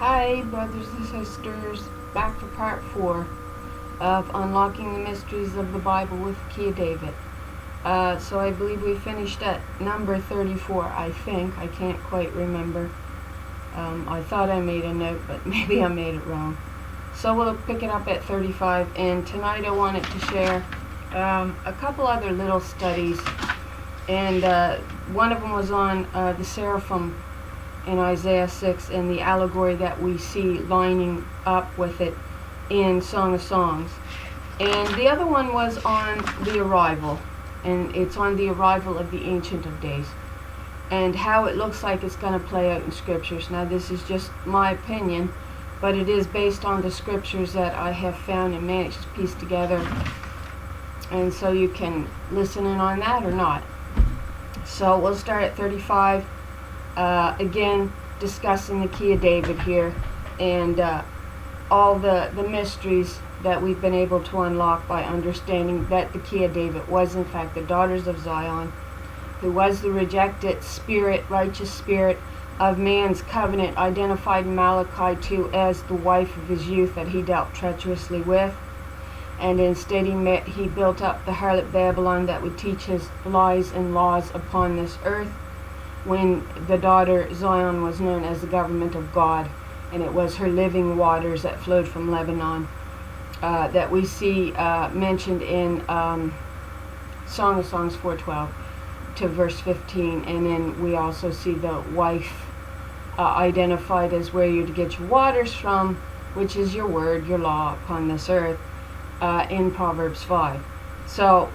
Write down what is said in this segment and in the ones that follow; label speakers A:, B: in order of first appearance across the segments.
A: Hi, brothers and sisters, back for part 4 of Unlocking the Mysteries of the Bible with the Key of David. So I believe we finished at number 34, I think. I can't quite remember. I thought I made a note, but maybe I made it wrong. So we'll pick it up at 35, and tonight I wanted to share a couple other little studies, and one of them was on the Seraphim in Isaiah 6 and the allegory that we see lining up with it in Song of Songs. And the other one was on the arrival, and it's on the arrival of the Ancient of Days and how it looks like it's going to play out in scriptures. Now this is just my opinion, but it is based on the scriptures that I have found and managed to piece together, and so you can listen in on that or not. So we'll start at 35. Again, discussing the Key of David here, and all the mysteries that we've been able to unlock by understanding that the Key of David was in fact the daughters of Zion, who was the rejected spirit, righteous spirit of man's covenant, identified in Malachi 2 as the wife of his youth that he dealt treacherously with. And instead he built up the harlot Babylon that would teach his lies and laws upon this earth, when the daughter Zion was known as the government of God, and it was her living waters that flowed from Lebanon that we see mentioned in Song of Songs 4:12 to verse 15, and then we also see the wife identified as where you're to get your waters from, which is your word, your law upon this earth, in Proverbs 5. So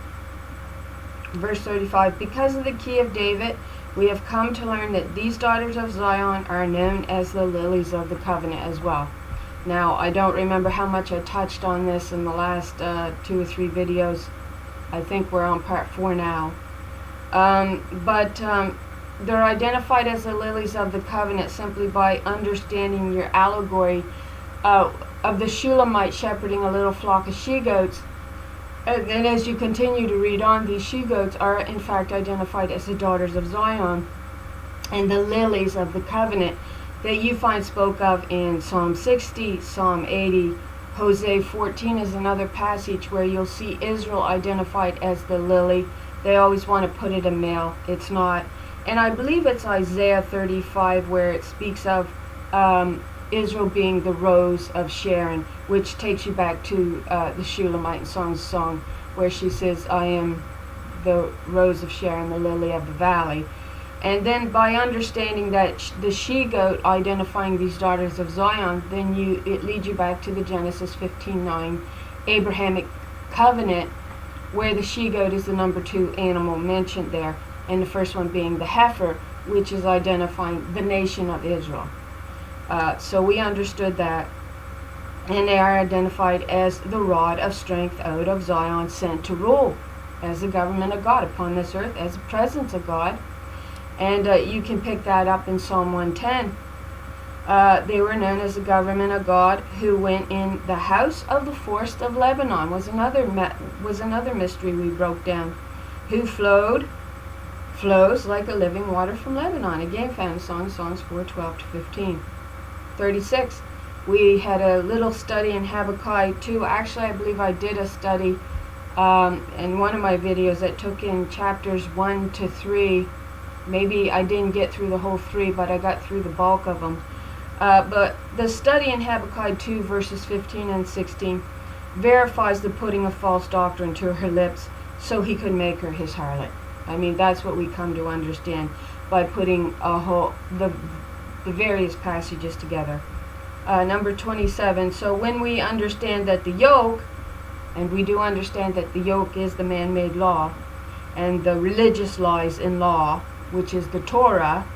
A: verse 35, because of the Key of David, we have come to learn that these daughters of Zion are known as the lilies of the covenant as well. Now, I don't remember how much I touched on this in the last 2 or 3 videos. I think we're on part 4 now. But they're identified as the lilies of the covenant simply by understanding your allegory of the Shulamite shepherding a little flock of she-goats. And as you continue to read on, these she-goats are in fact identified as the daughters of Zion and the lilies of the covenant that you find spoke of in Psalm 60, Psalm 80. Hosea 14 is another passage where you'll see Israel identified as the lily. They always want to put it in male. It's not. And I believe it's Isaiah 35 where it speaks of Israel being the rose of Sharon, which takes you back to the Shulamite in Song's Song, where she says, I am the rose of Sharon, the lily of the valley. And then by understanding that the she-goat identifying these daughters of Zion, then it leads you back to the Genesis 15:9 Abrahamic covenant, where the she-goat is the number 2 animal mentioned there, and the first one being the heifer, which is identifying the nation of Israel. So we understood that, and they are identified as the rod of strength out of Zion, sent to rule as the government of God upon this earth, as the presence of God. And you can pick that up in Psalm 110. They were known as the government of God, who went in the house of the forest of Lebanon, was another mystery we broke down, who flows like a living water from Lebanon, again found in Songs 4:12 to 15. 36, we had a little study in Habakkuk 2. Actually, I believe I did a study in one of my videos that took in chapters 1 to 3. Maybe I didn't get through the whole 3, but I got through the bulk of them. But the study in Habakkuk 2 verses 15 and 16 verifies the putting of false doctrine to her lips so he could make her his harlot. I mean, that's what we come to understand by putting the various passages together. Number 27, so when we understand that the yoke, and we do understand that the yoke is the man-made law, and the religious lies in law, which is the Torah,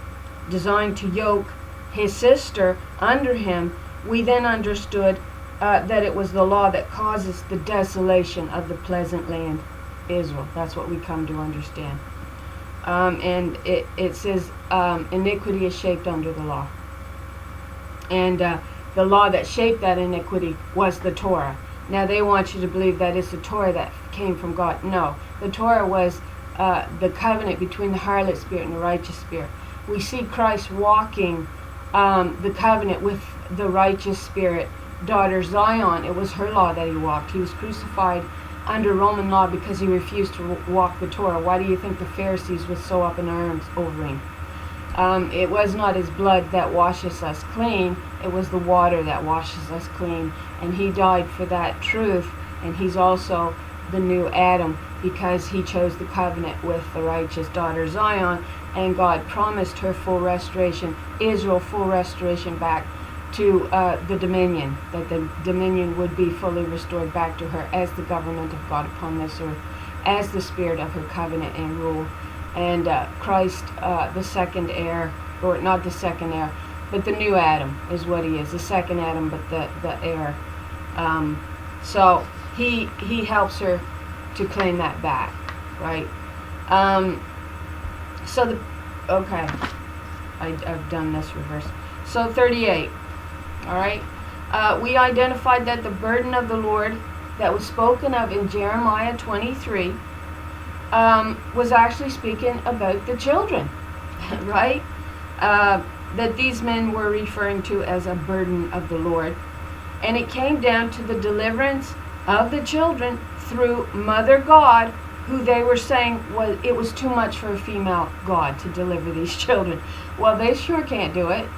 A: designed to yoke his sister under him, we then understood that it was the law that causes the desolation of the pleasant land, Israel. That's what we come to understand. And it says iniquity is shaped under the law. And the law that shaped that iniquity was the Torah. Now they want you to believe that it's the Torah that came from God. No, the Torah was the covenant between the harlot spirit and the righteous spirit. We see Christ walking the covenant with the righteous spirit, daughter Zion. It was her law that he walked. He was crucified under Roman law because he refused to walk the Torah. Why do you think the Pharisees were so up in arms over him? It was not his blood that washes us clean. It was the water that washes us clean. And he died for that truth. And he's also the new Adam because he chose the covenant with the righteous daughter Zion. And God promised her full restoration, Israel full restoration back to the dominion, that the dominion would be fully restored back to her as the government of God upon this earth, as the spirit of her covenant and rule. And Christ, the second heir, or not the second heir, but the new Adam is what he is, the second Adam, but the heir. So he helps her to claim that back, right? Okay, I've done this reverse. So 38, all right? We identified that the burden of the Lord that was spoken of in Jeremiah 23 was actually speaking about the children, right? That these men were referring to as a burden of the Lord. And it came down to the deliverance of the children through Mother God, who they were saying it was too much for a female God to deliver these children. Well, they sure can't do it.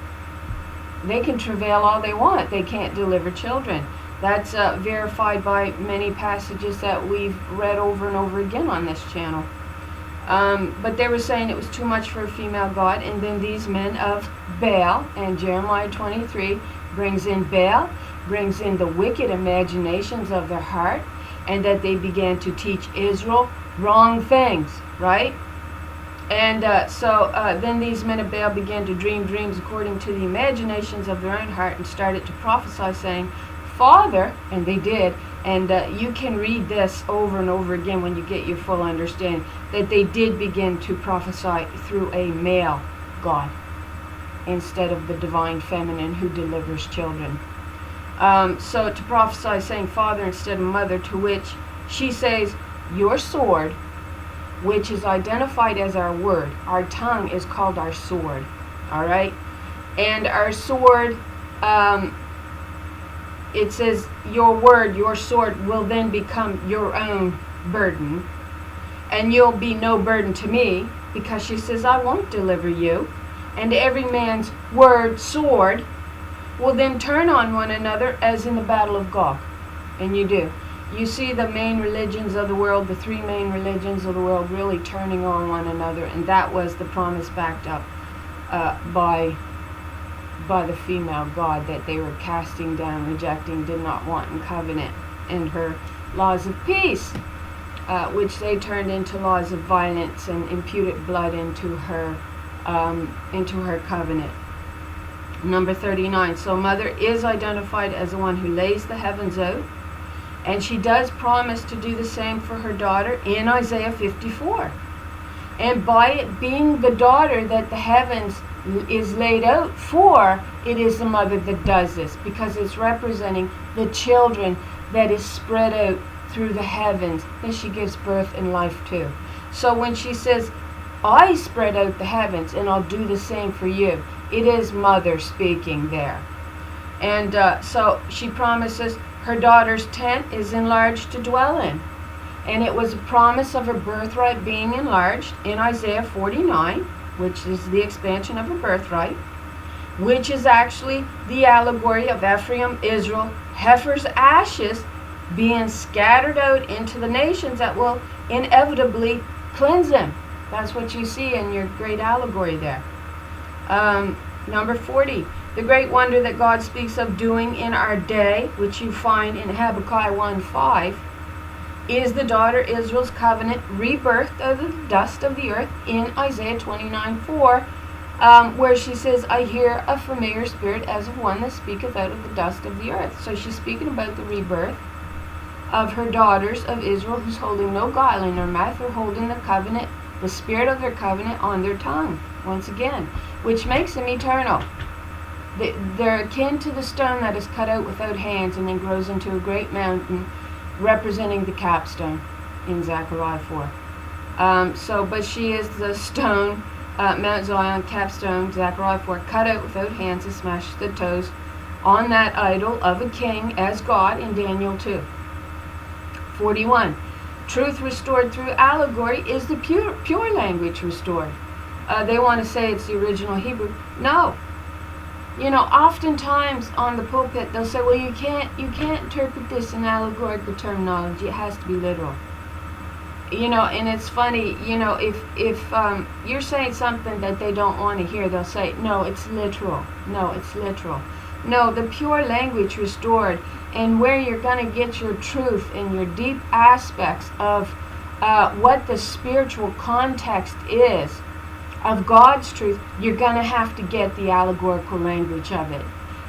A: They can travail all they want. They can't deliver children. That's verified by many passages that we've read over and over again on this channel. But they were saying it was too much for a female God. And then these men of Baal, and Jeremiah 23 brings in Baal, brings in the wicked imaginations of their heart, and that they began to teach Israel wrong things, right? And so then these men of Baal began to dream dreams according to the imaginations of their own heart and started to prophesy, saying, Father, and they did, and you can read this over and over again when you get your full understanding, that they did begin to prophesy through a male God instead of the divine feminine who delivers children. So to prophesy saying Father instead of Mother, to which she says, your sword, which is identified as our word. Our tongue is called our sword, all right? And our sword, it says, your word, your sword, will then become your own burden. And you'll be no burden to me, because she says, I won't deliver you. And every man's word, sword, will then turn on one another as in the battle of Gog. And you do. You see the main religions of the world, the three main religions of the world, really turning on one another. And that was the promise backed up by the female God that they were casting down, rejecting, did not want in covenant, and her laws of peace, which they turned into laws of violence and imputed blood into her covenant. Number 39. So Mother is identified as the one who lays the heavens out, and she does promise to do the same for her daughter in Isaiah 54. And by it being the daughter that the heavens is laid out for, it is the mother that does this, because it's representing the children that is spread out through the heavens that she gives birth and life to. So when she says, I spread out the heavens and I'll do the same for you, it is Mother speaking there. And so she promises her daughter's tent is enlarged to dwell in. And it was a promise of her birthright being enlarged in Isaiah 49, which is the expansion of her birthright, which is actually the allegory of Ephraim, Israel, Heifer's ashes being scattered out into the nations that will inevitably cleanse them. That's what you see in your great allegory there. Number 40, the great wonder that God speaks of doing in our day, which you find in Habakkuk 1:5, is the daughter Israel's covenant rebirthed out of the dust of the earth in Isaiah 29:4, where she says, I hear a familiar spirit as of one that speaketh out of the dust of the earth. So she's speaking about the rebirth of her daughters of Israel, who's holding no guile in their mouth, or holding the covenant, the spirit of their covenant on their tongue, once again, which makes them eternal. They're akin to the stone that is cut out without hands and then grows into a great mountain, representing the capstone in Zechariah 4. But she is the stone Mount Zion, capstone, Zechariah 4, cut out without hands and smash the toes on that idol of a king as God in Daniel 2. 41. Truth restored through allegory is the pure language restored. They want to say it's the original Hebrew. No. You know, oftentimes on the pulpit they'll say, well, you can't interpret this in allegorical terminology. It has to be literal. You know, and it's funny, you know, if you're saying something that they don't want to hear, they'll say, no, it's literal. No, it's literal. No, the pure language restored, and where you're going to get your truth and your deep aspects of what the spiritual context is of God's truth, you're going to have to get the allegorical language of it.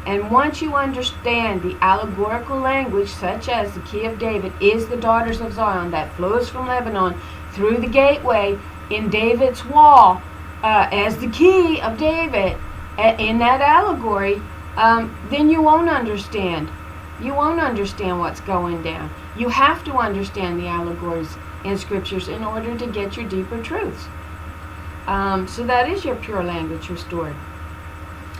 A: And once you understand the allegorical language, such as the key of David is the daughters of Zion that flows from Lebanon through the gateway in David's wall as the key of David in that allegory, then you won't understand. You won't understand what's going down. You have to understand the allegories in scriptures in order to get your deeper truths. So that is your pure language restored.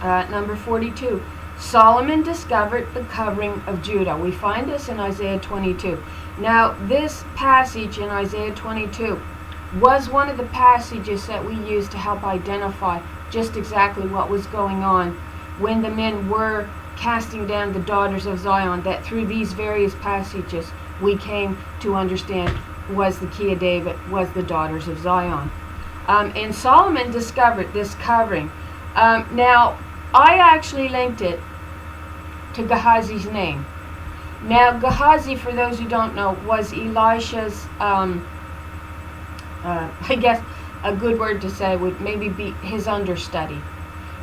A: Number 42. Solomon discovered the covering of Judah. We find this in Isaiah 22. Now, this passage in Isaiah 22 was one of the passages that we used to help identify just exactly what was going on when the men were casting down the daughters of Zion, that through these various passages we came to understand was the key of David, was the daughters of Zion. And Solomon discovered this covering. Now, I actually linked it to Gehazi's name. Now, Gehazi, for those who don't know, was Elisha's, I guess a good word to say would maybe be his understudy.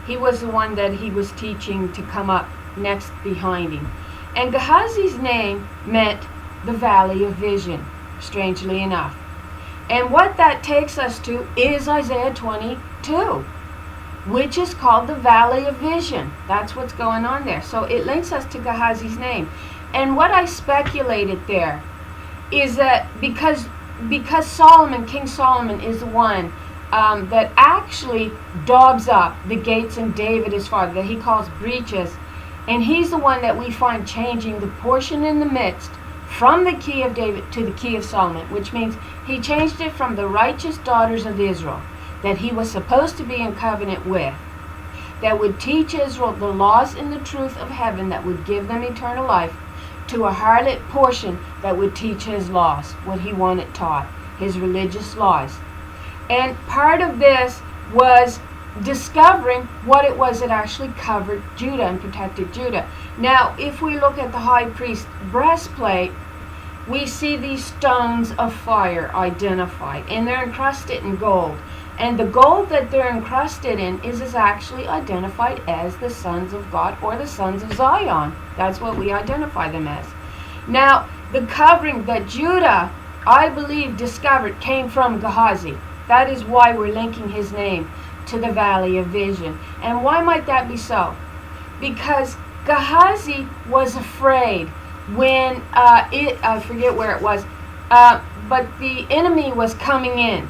A: He was the one that he was teaching to come up next behind him. And Gehazi's name meant the Valley of Vision, strangely enough. And what that takes us to is Isaiah 22. Which is called the Valley of Vision. That's what's going on there. So it links us to Gehazi's name. And what I speculated there is that because Solomon, King Solomon, is the one that actually daubs up the gates in David his father, that he calls breaches. And he's the one that we find changing the portion in the midst from the key of David to the key of Solomon, which means he changed it from the righteous daughters of Israel that he was supposed to be in covenant with, that would teach Israel the laws and the truth of heaven that would give them eternal life, to a harlot portion that would teach his laws, what he wanted taught, his religious laws. And part of this was discovering what it was that actually covered Judah and protected Judah. Now, if we look at the high priest's breastplate, we see these stones of fire identified, and they're encrusted in gold. And the gold that they're encrusted in is actually identified as the sons of God or the sons of Zion. That's what we identify them as. Now, the covering that Judah, I believe, discovered came from Gehazi. That is why we're linking his name to the Valley of Vision. And why might that be so? Because Gehazi was afraid when, I forget where it was, but the enemy was coming in.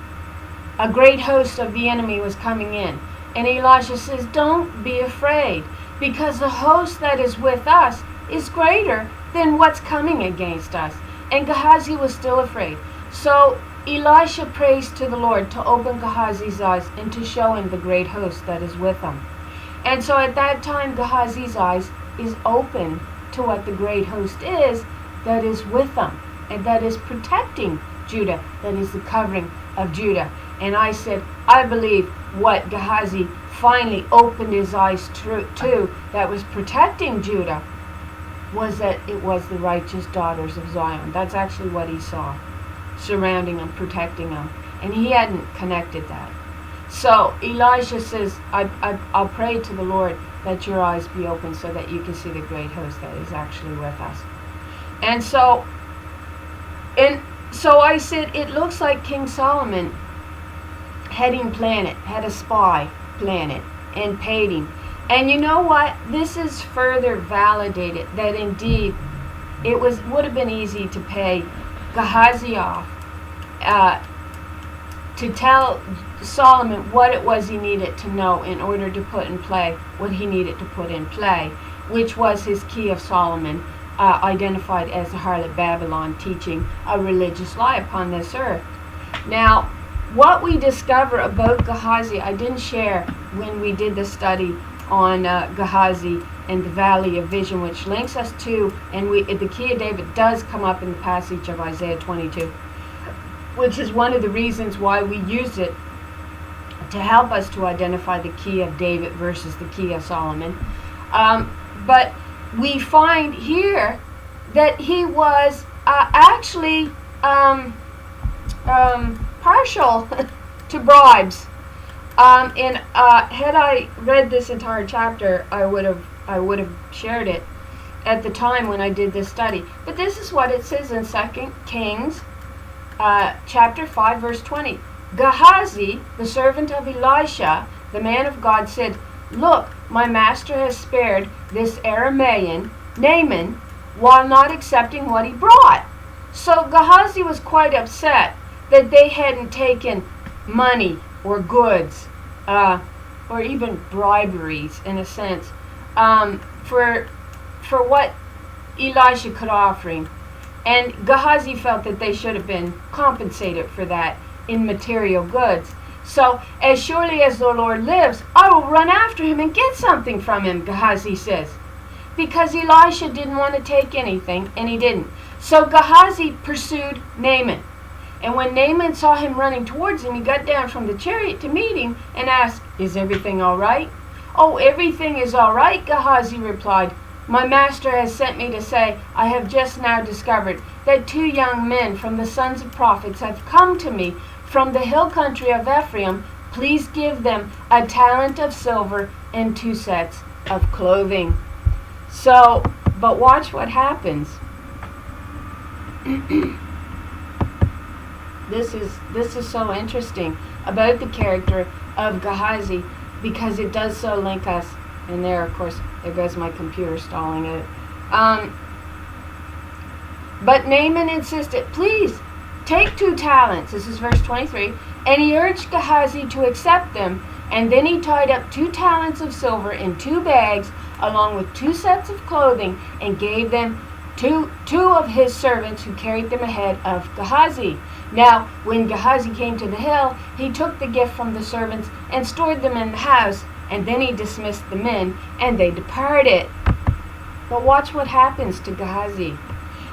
A: A great host of the enemy was coming in. And Elisha says, don't be afraid, because the host that is with us is greater than what's coming against us. And Gehazi was still afraid. So Elisha prays to the Lord to open Gehazi's eyes and to show him the great host that is with him. And so at that time, Gehazi's eyes is open to what the great host is that is with them and that is protecting Judah, that is the covering of Judah. And I said, I believe what Gehazi finally opened his eyes to that was protecting Judah was that it was the righteous daughters of Zion. That's actually what he saw, surrounding him, protecting him. And he hadn't connected that. So Elisha says, I'll pray to the Lord that your eyes be open so that you can see the great host that is actually with us. And so I said, it looks like King Solomon had a spy planet, and paid him. And you know what? This is further validated that indeed it would have been easy to pay Gehazi off to tell Solomon what it was he needed to know in order to put in play what he needed to put in play, which was his key of Solomon, identified as the harlot Babylon, teaching a religious lie upon this earth. Now, what we discover about Gehazi, I didn't share when we did the study on Gehazi and the Valley of Vision, which links us to, and the key of David does come up in the passage of Isaiah 22, which is one of the reasons why we use it to help us to identify the key of David versus the key of Solomon. But we find here that he was actually partial to bribes. And had I read this entire chapter, I would have shared it at the time when I did this study. But this is what it says in 2 Kings chapter 5, verse 20. Gehazi, the servant of Elisha, the man of God, said, "Look, my master has spared this Aramean, Naaman, while not accepting what he brought." So Gehazi was quite upset that they hadn't taken money or goods, or even briberies, in a sense, for what Elisha could offer him. And Gehazi felt that they should have been compensated for that in material goods. "So, as surely as the Lord lives, I will run after him and get something from him," Gehazi says. Because Elisha didn't want to take anything, and he didn't. So Gehazi pursued Naaman. And when Naaman saw him running towards him, he got down from the chariot to meet him and asked, "Is everything all right?" "Oh, everything is all right," Gehazi replied. "My master has sent me to say, I have just now discovered that 2 young men from the sons of prophets have come to me from the hill country of Ephraim. Please give them a talent of silver and 2 sets of clothing." So, but watch what happens. This is so interesting about the character of Gehazi, because it does so link us. And there, of course, there goes my computer stalling out. But Naaman insisted, "Please, take 2 talents." This is verse 23. And he urged Gehazi to accept them. And then he tied up 2 talents of silver in 2 bags, along with 2 sets of clothing, and gave them to 2 of his servants, who carried them ahead of Gehazi. Now, when Gehazi came to the hill, he took the gift from the servants and stored them in the house, and then he dismissed the men, and they departed. But watch what happens to Gehazi.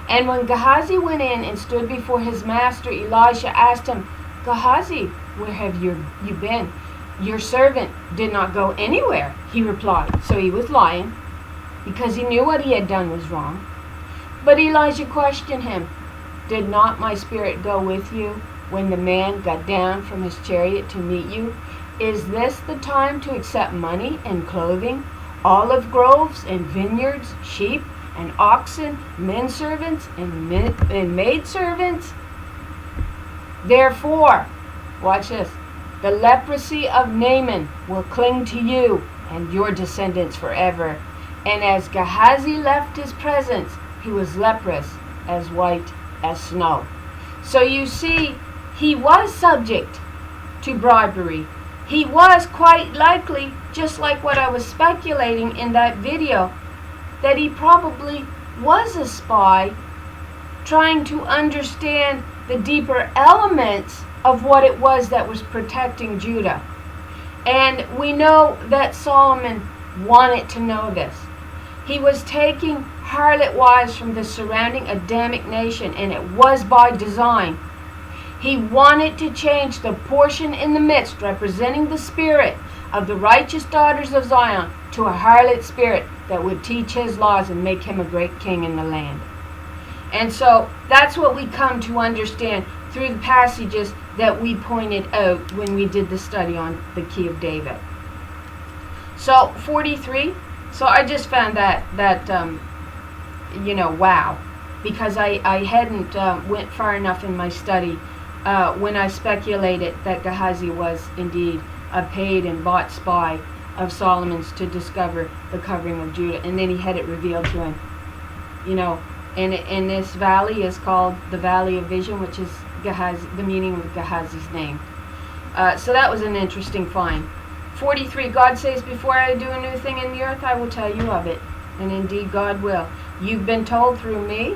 A: And when Gehazi went in and stood before his master, Elisha asked him, "Gehazi, where have you been?" "Your servant did not go anywhere," he replied. So he was lying, because he knew what he had done was wrong. But Elijah questioned him, "Did not my spirit go with you when the man got down from his chariot to meet you? Is this the time to accept money and clothing, olive groves and vineyards, sheep and oxen, men servants and maid servants? Therefore," watch this, "the leprosy of Naaman will cling to you and your descendants forever." And as Gehazi left his presence, he was leprous, as white as snow. So you see, he was subject to bribery. He was quite likely, just like what I was speculating in that video, that he probably was a spy trying to understand the deeper elements of what it was that was protecting Judah. And we know that Solomon wanted to know this. He was taking harlot wives from the surrounding Adamic nation, and it was by design. He wanted to change the portion in the midst representing the spirit of the righteous daughters of Zion to a harlot spirit that would teach his laws and make him a great king in the land. And so that's what we come to understand through the passages that we pointed out when we did the study on the key of David. So 43. So I just found that wow, because I hadn't went far enough in my study when I speculated that Gehazi was indeed a paid and bought spy of Solomon's to discover the covering of Judah, and then he had it revealed to him. And this valley is called the Valley of Vision, which is Gehazi, the meaning of Gehazi's name. So that was an interesting find. 43, God says, before I do a new thing in the earth, I will tell you of it. And indeed God will. You've been told through me,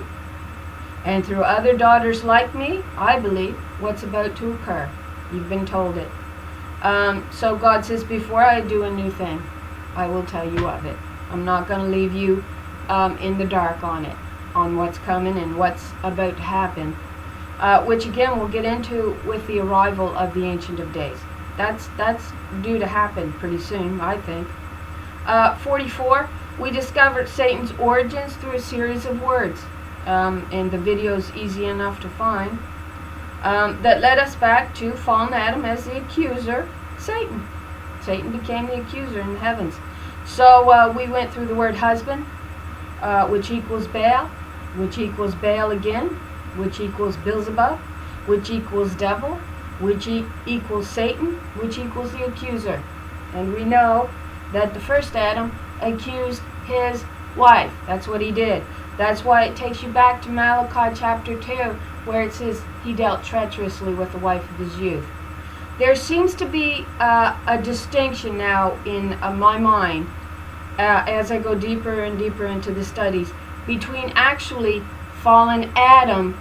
A: and through other daughters like me, I believe, what's about to occur. You've been told it. So God says, before I do a new thing, I will tell you of it. I'm not going to leave you in the dark on it, on what's coming and what's about to happen. Which again we'll get into with the arrival of the Ancient of Days. That's due to happen pretty soon, I think. 44, we discovered Satan's origins through a series of words. And the video's easy enough to find. That led us back to fallen Adam as the accuser, Satan. Satan became the accuser in the heavens. So we went through the word husband, which equals Baal, which equals Baal again, which equals Beelzebub, which equals devil, which equals Satan, which equals the accuser. And we know that the first Adam accused his wife. That's what he did. That's why it takes you back to Malachi chapter 2, where it says he dealt treacherously with the wife of his youth. There seems to be a distinction now in my mind, as I go deeper and deeper into the studies, between actually fallen Adam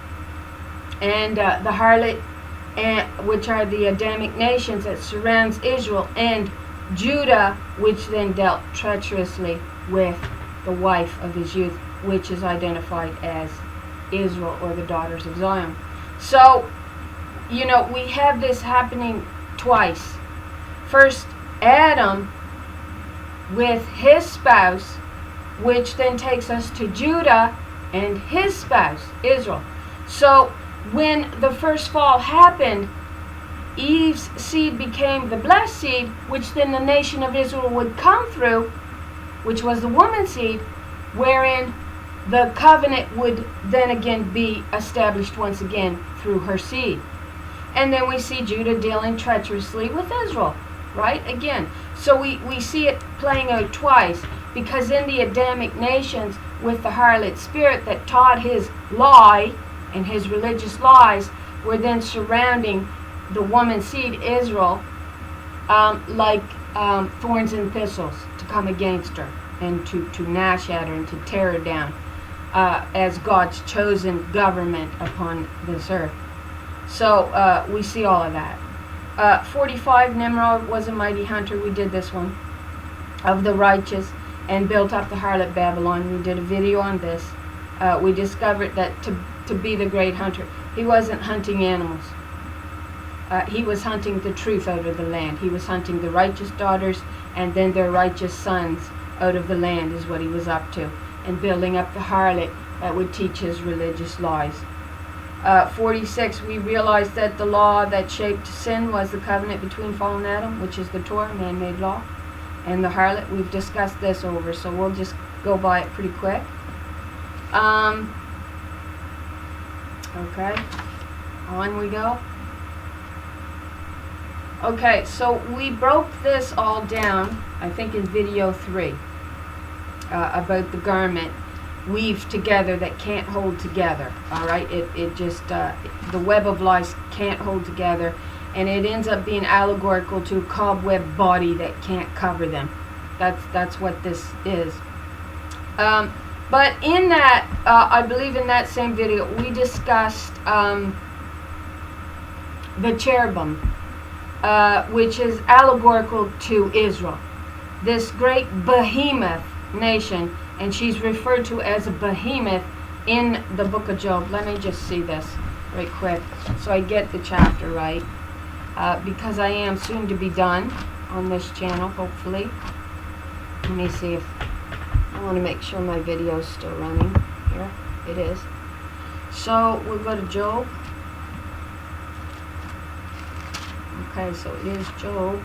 A: and the harlot, which are the Adamic nations that surrounds Israel, and Judah, which then dealt treacherously with the wife of his youth, which is identified as Israel, or the daughters of Zion. So, you know, we have this happening twice. First, Adam with his spouse, which then takes us to Judah and his spouse, Israel. So, when the first fall happened, Eve's seed became the blessed seed, which then the nation of Israel would come through, which was the woman's seed, wherein the covenant would then again be established once again through her seed. And then we see Judah dealing treacherously with Israel, right? Again. So we see it playing out twice, because in the Adamic nations, with the harlot spirit that taught his lie and his religious lies, were then surrounding the woman's seed, Israel, like thorns and thistles to come against her and to gnash at her and to tear her down as God's chosen government upon this earth. So we see all of that. 45, Nimrod was a mighty hunter. We did this one. Of the righteous, and built up the harlot Babylon. We did a video on this. We discovered that to be the great hunter, he wasn't hunting animals. He was hunting the truth out of the land. He was hunting the righteous daughters and then their righteous sons out of the land, is what he was up to, and building up the harlot that would teach his religious lies. 46, we realized that the law that shaped sin was the covenant between fallen Adam, which is the Torah, man-made law, and the harlot. We've discussed this over, so we'll just go by it pretty quick. Okay, on we go. Okay, so we broke this all down, I think in video 3, about the garment weaved together that can't hold together. All right, it just the web of lies can't hold together, and it ends up being allegorical to a cobweb body that can't cover them. That's what this is. But in that, I believe in that same video, we discussed the cherubim, which is allegorical to Israel, this great behemoth nation, and she's referred to as a behemoth in the book of Job. Let me just see this right quick so I get the chapter right, because I am soon to be done on this channel, hopefully. Let me see if I want to make sure my video is still running. Here it is. So we'll go to Job. Okay, so it is Job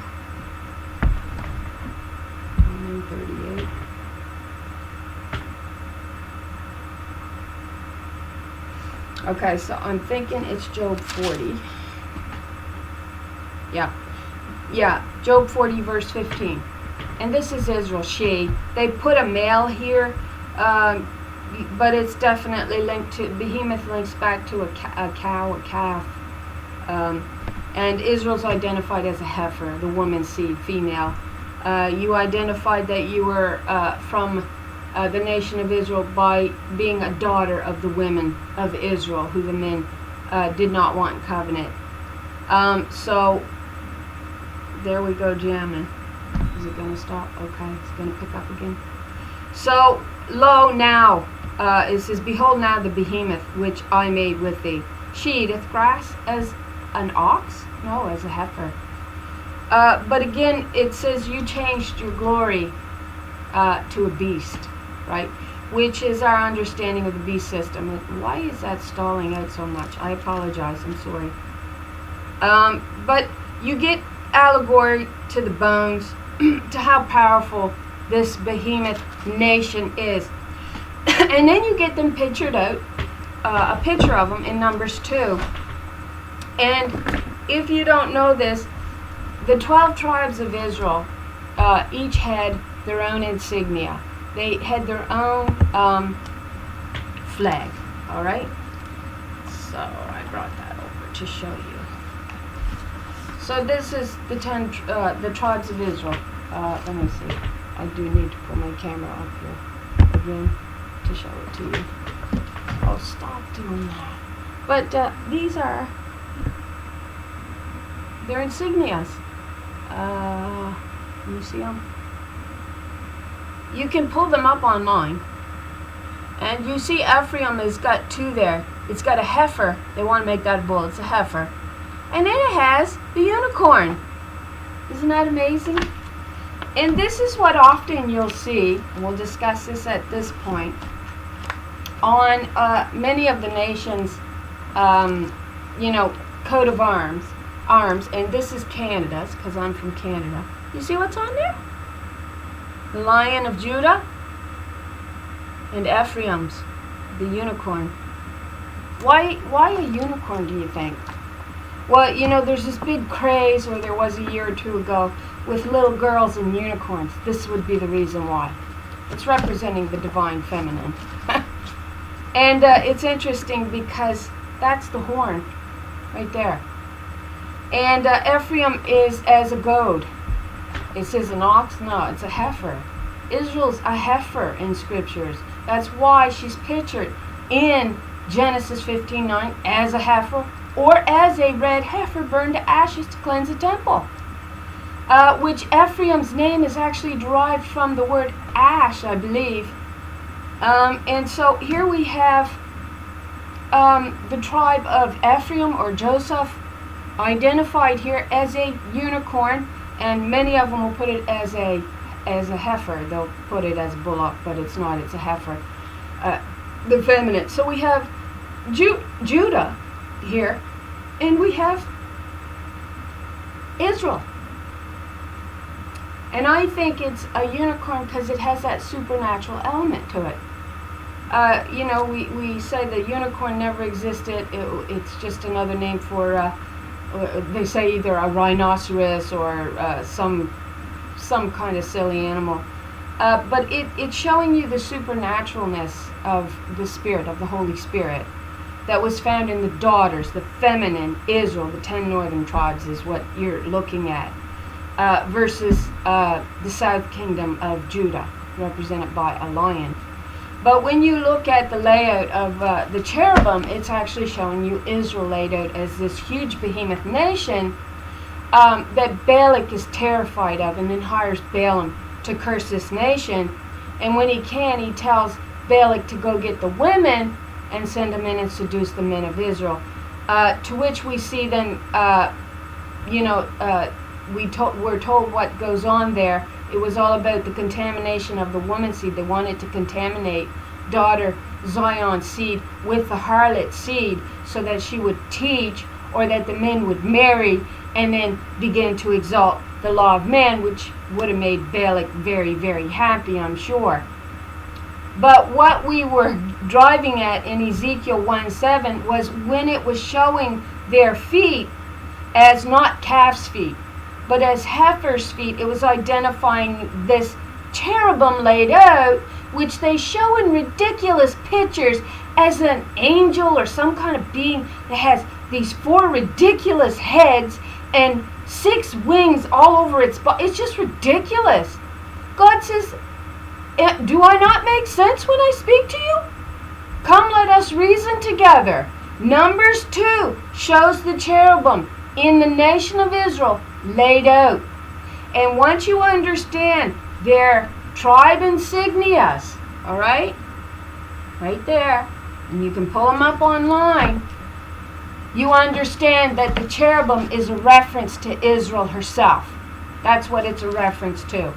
A: 1:38. Okay, so I'm thinking it's Job 40. Yeah, Job 40 verse 15. And this is Israel, she. They put a male here, but it's definitely linked to, behemoth links back to a cow, a calf. And Israel's identified as a heifer, the woman's seed, female. You identified that you were from the nation of Israel by being a daughter of the women of Israel, who the men did not want in covenant. So there we go, jamming. Is it going to stop? Okay, it's going to pick up again. So, lo now, it says, behold now the behemoth which I made with thee. She eateth grass as an ox? No, as a heifer. But again, it says you changed your glory to a beast, right? Which is our understanding of the beast system. Why is that stalling out so much? I apologize, I'm sorry. But you get allegory to the bones, to how powerful this behemoth nation is. And then you get them pictured out, a picture of them in Numbers 2. And if you don't know this, the 12 tribes of Israel each had their own insignia. They had their own flag, all right? So I brought that over to show you. So this is the tribes of Israel. Let me see. I do need to put my camera up here again to show it to you. Oh, stop doing that. But these are their insignias. Can you see them? You can pull them up online. And you see Ephraim has got two there. It's got a heifer. They want to make that a bull. It's a heifer. And then it has the unicorn. Isn't that amazing? And this is what often you'll see, and we'll discuss this at this point, on many of the nations, coat of arms, and this is Canada's, because I'm from Canada. You see what's on there? The Lion of Judah and Ephraim's, the unicorn. Why a unicorn, do you think? Well, there's this big craze, or there was a year or two ago, with little girls and unicorns. This would be the reason why. It's representing the divine feminine. And it's interesting because that's the horn right there. And Ephraim is as a goad. It says an ox? No, it's a heifer. Israel's a heifer in scriptures. That's why she's pictured in Genesis 15:9 as a heifer, or as a red heifer burned to ashes to cleanse the temple. Which Ephraim's name is actually derived from the word ash, I believe. And so here we have the tribe of Ephraim, or Joseph, identified here as a unicorn, and many of them will put it as a heifer. They'll put it as a bullock, but it's not. It's a heifer, the feminine. So we have Judah here, and we have Israel. And I think it's a unicorn because it has that supernatural element to it. We say the unicorn never existed. It's just another name for, they say either a rhinoceros or some kind of silly animal. But it's showing you the supernaturalness of the Spirit, of the Holy Spirit, that was found in the daughters, the feminine Israel, the 10 northern tribes is what you're looking at, versus the south kingdom of Judah, represented by a lion. But when you look at the layout of the cherubim, it's actually showing you Israel laid out as this huge behemoth nation that Balak is terrified of, and then hires Balaam to curse this nation. And when he can, he tells Balak to go get the women and send them in and seduce the men of Israel. To which we see then, we're told what goes on there. It was all about the contamination of the woman seed. They wanted to contaminate daughter Zion's seed with the harlot seed, so that she would teach, or that the men would marry and then begin to exalt the law of man, which would have made Balak very, very happy, I'm sure. But what we were driving at in Ezekiel 1:7 was when it was showing their feet as not calf's feet, but as heifer's feet. It was identifying this cherubim laid out, which they show in ridiculous pictures as an angel or some kind of being that has these 4 ridiculous heads, and 6 wings all over its body. It's just ridiculous. God says, do I not make sense when I speak to you? Come, let us reason together. Numbers 2 shows the cherubim in the nation of Israel laid out. And once you understand their tribe insignias, all right there, and you can pull them up online, you understand that the cherubim is a reference to Israel herself. That's what it's a reference to.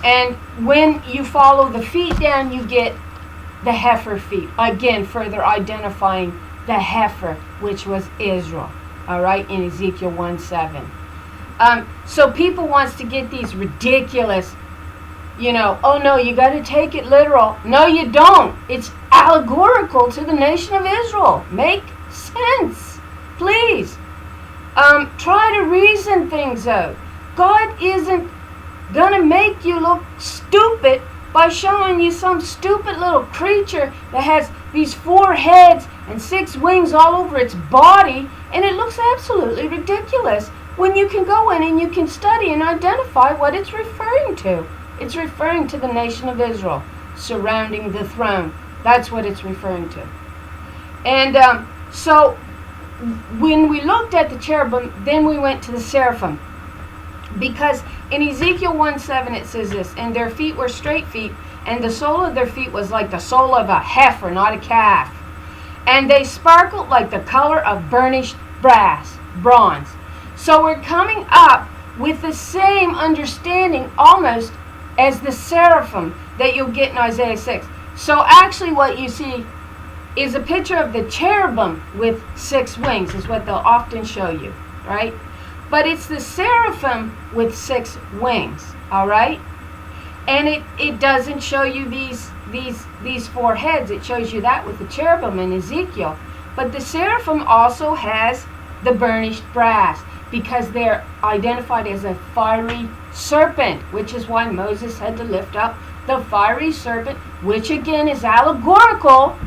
A: And when you follow the feet down, you get the heifer feet. Again, further identifying the heifer, which was Israel. All right, in Ezekiel 1:7. So people wants to get these ridiculous, oh no, you got to take it literal. No, you don't. It's allegorical to the nation of Israel. Make sense, please. Try to reason things out. God isn't going to make you look stupid by showing you some stupid little creature that has these 4 heads and 6 wings all over its body, and it looks absolutely ridiculous when you can go in and you can study and identify what it's referring to. It's referring to the nation of Israel surrounding the throne. That's what it's referring to. And so when we looked at the cherubim, then we went to the seraphim. Because in Ezekiel 1:7 it says this, and their feet were straight feet, and the sole of their feet was like the sole of a heifer, not a calf. And they sparkled like the color of burnished bronze. So we're coming up with the same understanding almost as the seraphim that you'll get in Isaiah 6. So actually what you see is a picture of the cherubim with 6 wings, is what they'll often show you, right? But it's the seraphim with 6 wings, all right? And it doesn't show you these 4 heads. It shows you that with the cherubim in Ezekiel. But the seraphim also has the burnished brass, because they're identified as a fiery serpent, which is why Moses had to lift up the fiery serpent, which again is allegorical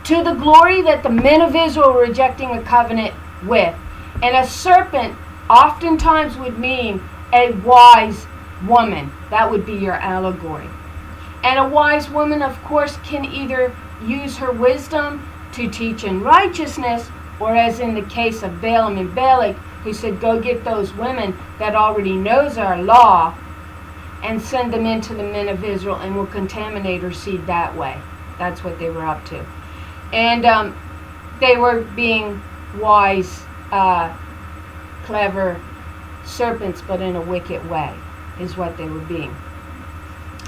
A: to the glory that the men of Israel were rejecting a covenant with. And a serpent oftentimes would mean a wise woman. That would be your allegory. And a wise woman, of course, can either use her wisdom to teach in righteousness, or as in the case of Balaam and Balak, who said, go get those women that already knows our law and send them into the men of Israel, and will contaminate her seed that way. That's what they were up to. And they were being wise, clever serpents, but in a wicked way, is what they were being.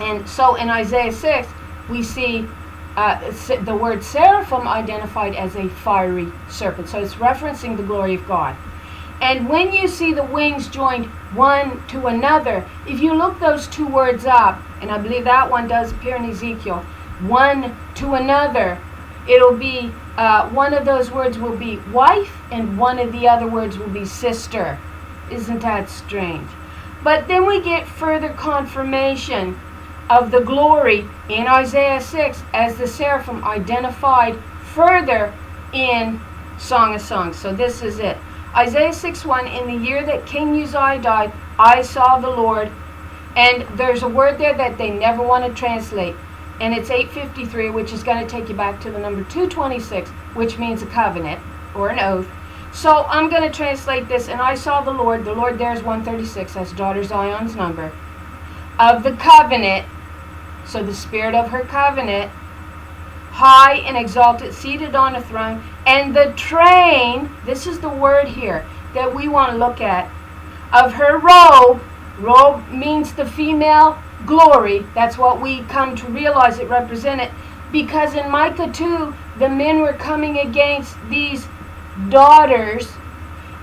A: And so in Isaiah 6, we see the word seraphim identified as a fiery serpent. So it's referencing the glory of God. And when you see the wings joined one to another, if you look those 2 words up, and I believe that one does appear in Ezekiel, one to another, it'll be, one of those words will be wife, and one of the other words will be sister. Isn't that strange? But then we get further confirmation of the glory in Isaiah 6 as the seraphim identified further in Song of Songs. So this is it. Isaiah 6:1, in the year that King Uzziah died, I saw the Lord. And there's a word there that they never want to translate. And it's 853, which is going to take you back to the number 226, which means a covenant or an oath. So I'm going to translate this, and I saw the Lord there is 136, that's daughter Zion's number, of the covenant, so the spirit of her covenant, high and exalted, seated on a throne, and the train, this is the word here that we want to look at, of her robe. Robe means the female glory. That's what we come to realize it represented, because in Micah 2, the men were coming against these daughters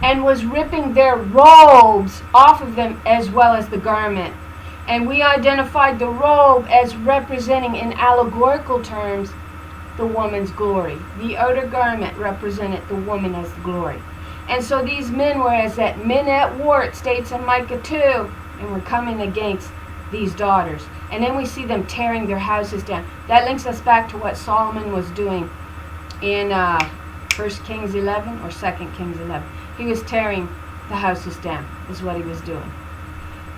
A: and was ripping their robes off of them as well as the garment. And we identified the robe as representing, in allegorical terms, the woman's glory. The outer garment represented the woman as the glory. And so these men were as that men at war, it states in Micah 2, and were coming against these daughters. And then we see them tearing their houses down. That links us back to what Solomon was doing in 1 Kings 11 or 2 Kings 11. He was tearing the the house is damp, is what he was doing.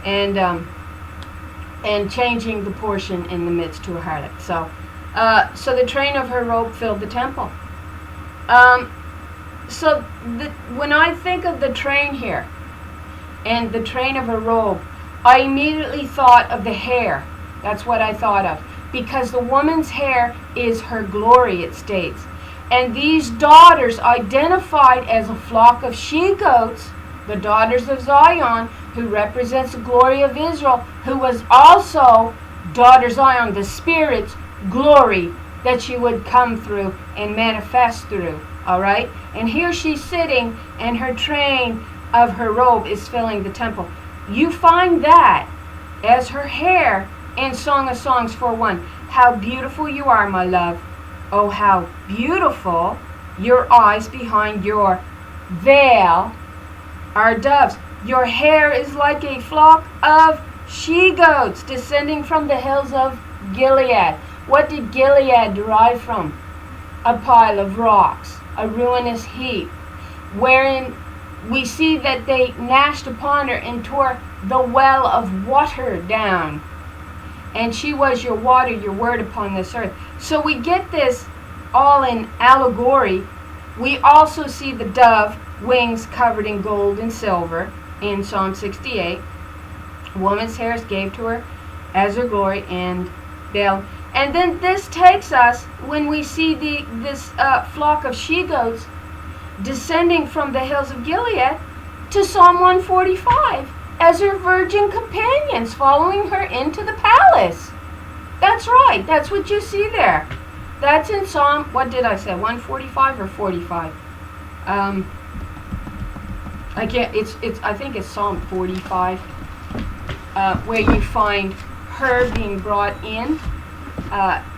A: And changing the portion in the midst to a harlot. So the train of her robe filled the temple. When I think of the train here, and the train of her robe, I immediately thought of the hair. That's what I thought of. Because the woman's hair is her glory, it states. And these daughters, identified as a flock of she-goats, the daughters of Zion, who represents the glory of Israel, who was also daughter Zion, the Spirit's glory that she would come through and manifest through. All right? And here she's sitting, and her train of her robe is filling the temple. You find that as her hair in Song of Songs 4:1. How beautiful you are, my love. Oh, how beautiful your eyes behind your veil are doves. Your hair is like a flock of she-goats descending from the hills of Gilead. What did Gilead derive from? A pile of rocks, a ruinous heap, wherein we see that they gnashed upon her and tore the well of water down. And she was your water, your word upon this earth. So we get this all in allegory. We also see the dove, wings covered in gold and silver in Psalm 68. Woman's hair is gave to her as her glory and veil. And then this takes us, when we see this flock of she-goats descending from the hills of Gilead, to Psalm 145 as her virgin companions following her into the palace. That's right. That's what you see there. That's in Psalm, what did I say, 145 or 45? I think it's Psalm 45, where you find her being brought in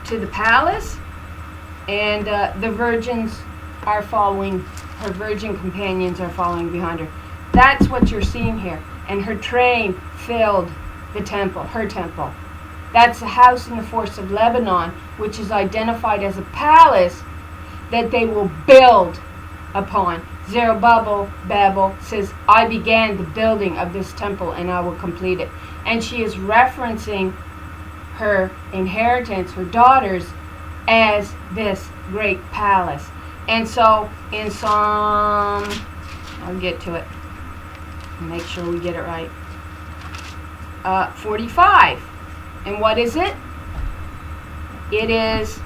A: to the palace, and the virgins are following, her virgin companions are following behind her. That's what you're seeing here. And her train filled the temple, her temple. That's the house in the forest of Lebanon, which is identified as a palace that they will build upon. Zerubbabel, Babel says, I began the building of this temple and I will complete it. And she is referencing her inheritance, her daughters, as this great palace. And so in Psalm, I'll get to it. Make sure we get it right. 45. And what is it? It is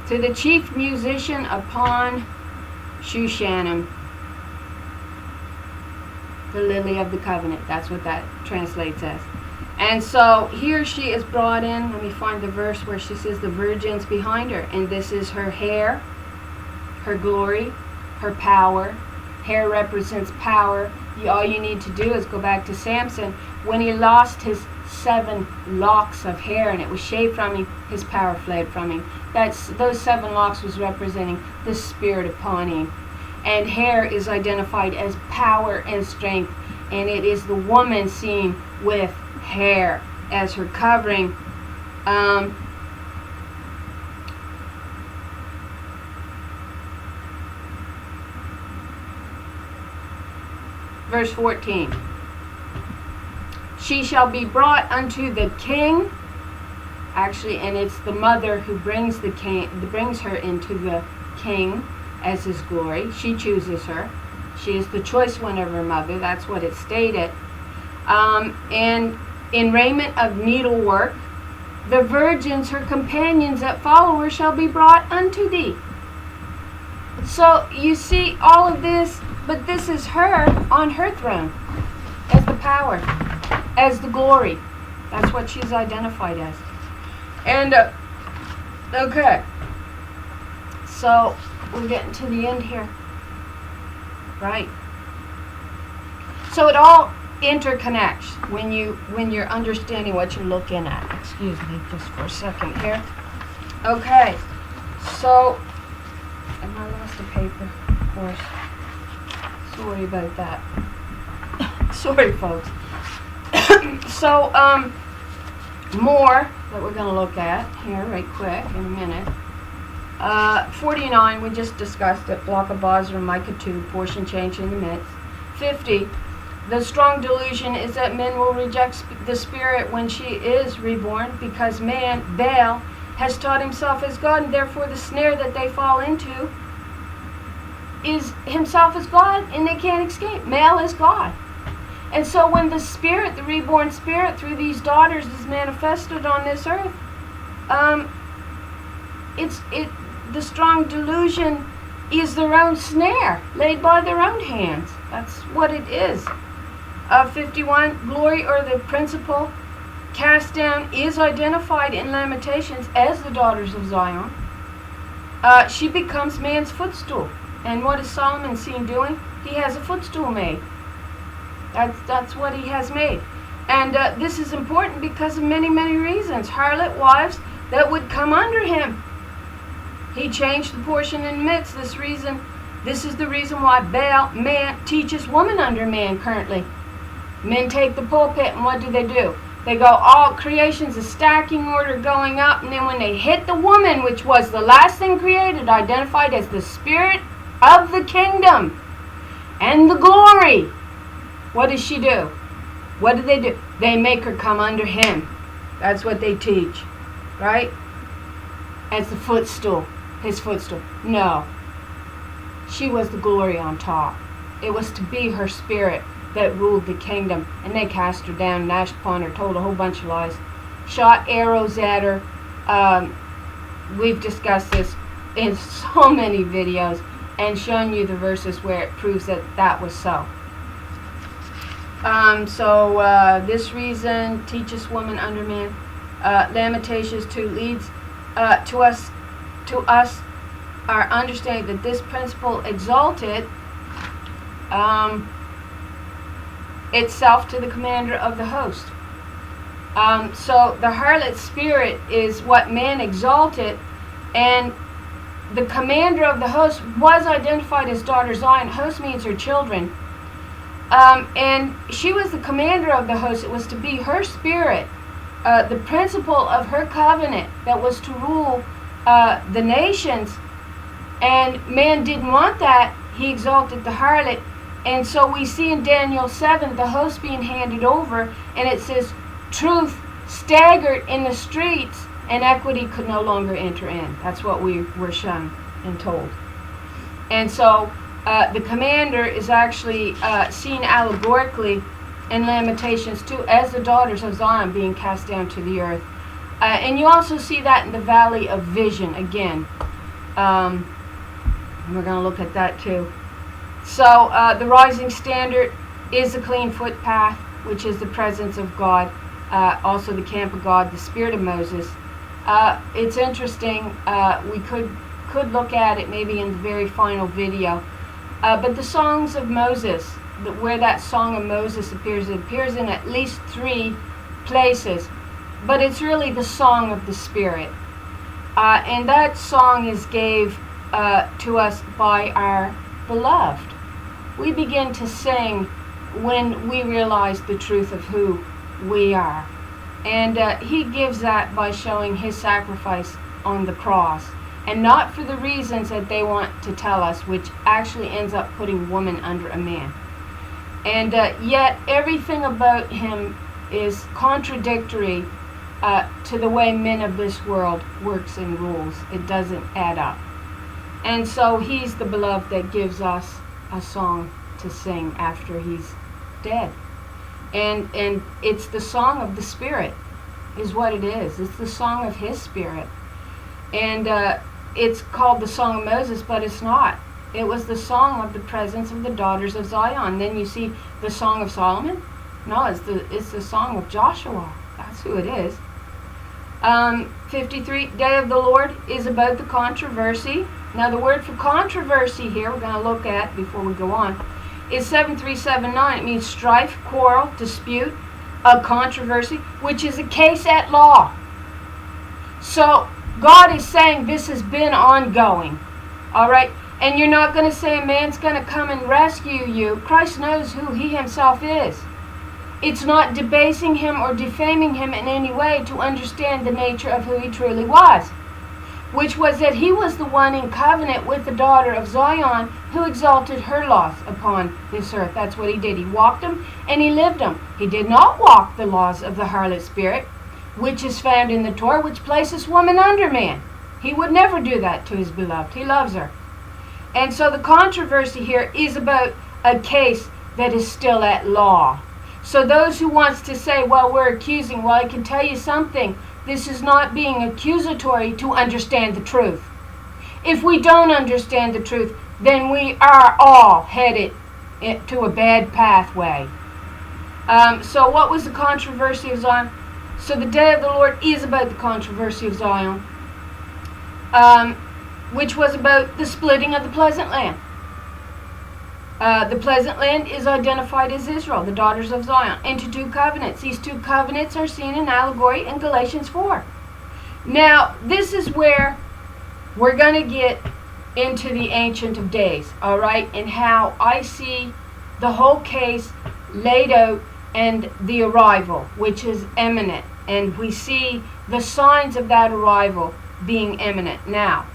A: to the chief musician upon Shushanim, the lily of the covenant. That's what that translates as. And so here she is brought in. Let me find the verse where she says the virgins behind her. And this is her hair, her glory, her power. Hair represents power. All you need to do is go back to Samson. When he lost his 7 locks of hair and it was shaved from him, his power fled from him. Those 7 locks was representing the spirit upon him. And hair is identified as power and strength. And it is the woman seen with hair as her covering. Verse 14. She shall be brought unto the king. Actually, and it's the mother who brings her into the king as his glory. She chooses her. She is the choice one of her mother. That's what it stated. And in raiment of needlework, the virgins, her companions that follow her, shall be brought unto thee. So you see all of this, but this is her on her throne as the power, as the glory. That's what she's identified as. And, okay. So we're getting to the end here. Right? So it all interconnects when you're understanding what you're looking at. Excuse me just for a second here. Okay. So, and I lost the paper, of course. Sorry about that. Sorry, folks. So, more that we're going to look at here right quick in a minute. 49, we just discussed it. Block of Bozrah, Micah 2, portion change in the midst. 50, the strong delusion is that men will reject the Spirit when she is reborn, because man, Baal, has taught himself as God, and therefore the snare that they fall into is himself as God, and they can't escape. Male is God. And so when the Spirit, the reborn Spirit, through these daughters is manifested on this earth, the strong delusion is their own snare, laid by their own hands. That's what it is. 51, glory, or the principal cast down, is identified in Lamentations as the daughters of Zion. She becomes man's footstool. And what is Solomon seen doing? He has a footstool made. That's what he has made. And this is important because of many, many reasons. Harlot wives that would come under him. He changed the portion in the midst. This is the reason why Baal, man, teaches woman under man currently. Men take the pulpit, and what do? They go, all creation's a stacking order going up, and then when they hit the woman, which was the last thing created, identified as the spirit of the kingdom and the glory, what does she do? What do? They make her come under him. That's what they teach, right? As the footstool, his footstool. No. She was the glory on top. It was to be her spirit that ruled the kingdom, and they cast her down, gnashed upon her, told a whole bunch of lies, shot arrows at her. We've discussed this in so many videos and shown you the verses where it proves that that was so. This reason teaches woman under man. Lamentations 2 leads to us our understanding that this principle exalted itself to the commander of the host. So the harlot spirit is what man exalted, and the commander of the host was identified as daughter Zion. Host means her children. And she was the commander of the host. It was to be her spirit, the principle of her covenant that was to rule the nations. And man didn't want that. He exalted the harlot. And so we see in Daniel 7 the host being handed over, and it says, truth staggered in the streets, and equity could no longer enter in. That's what we were shown and told. And so the commander is actually seen allegorically in Lamentations 2 as the daughters of Zion being cast down to the earth. And you also see that in the Valley of Vision again. We're going to look at that too. So the rising standard is the clean footpath, which is the presence of God, also the camp of God, the spirit of Moses. It's interesting. We could look at it maybe in the very final video. But the songs of Moses, where that song of Moses appears, it appears in at least 3 places. But it's really the song of the Spirit. And that song is gave to us by our beloved. We begin to sing when we realize the truth of who we are. And he gives that by showing his sacrifice on the cross. And not for the reasons that they want to tell us, which actually ends up putting woman under a man. And yet everything about him is contradictory to the way men of this world works and rules. It doesn't add up. And so he's the beloved that gives us a song to sing after he's dead. And it's the song of the Spirit is what it is. It's the song of his Spirit. And it's called the Song of Moses, but it's not. It was the song of the presence of the daughters of Zion. Then you see the Song of Solomon. No, it's the song of Joshua. That's who it is. 53, Day of the Lord is about the controversy. Now the word for controversy here, we're going to look at before we go on, is 7379. It means strife, quarrel, dispute, a controversy, which is a case at law. So God is saying this has been ongoing. All right? And you're not going to say a man's going to come and rescue you. Christ knows who he himself is. It's not debasing him or defaming him in any way to understand the nature of who he truly was. which was that he was the one in covenant with the daughter of Zion who exalted her laws upon this earth. That's what he did. He walked them and he lived them. He did not walk the laws of the harlot spirit, which is found in the Torah, which places woman under man. He would never do that to his beloved. He loves her. And so the controversy here is about a case that is still at law. So those who wants to say, well, we're accusing, well, I can tell you something. This is not being accusatory to understand the truth. If we don't understand the truth, then we are all headed to a bad pathway. So what was the controversy of Zion? So the day of the Lord is about the controversy of Zion, which was about the splitting of the pleasant land. The pleasant land is identified as Israel, the daughters of Zion, into two covenants. These two covenants are seen in allegory in Galatians 4. Now, this is where we're going to get into the Ancient of Days, all right, and how I see the whole case laid out and the arrival, which is imminent. And we see the signs of that arrival being imminent. Now,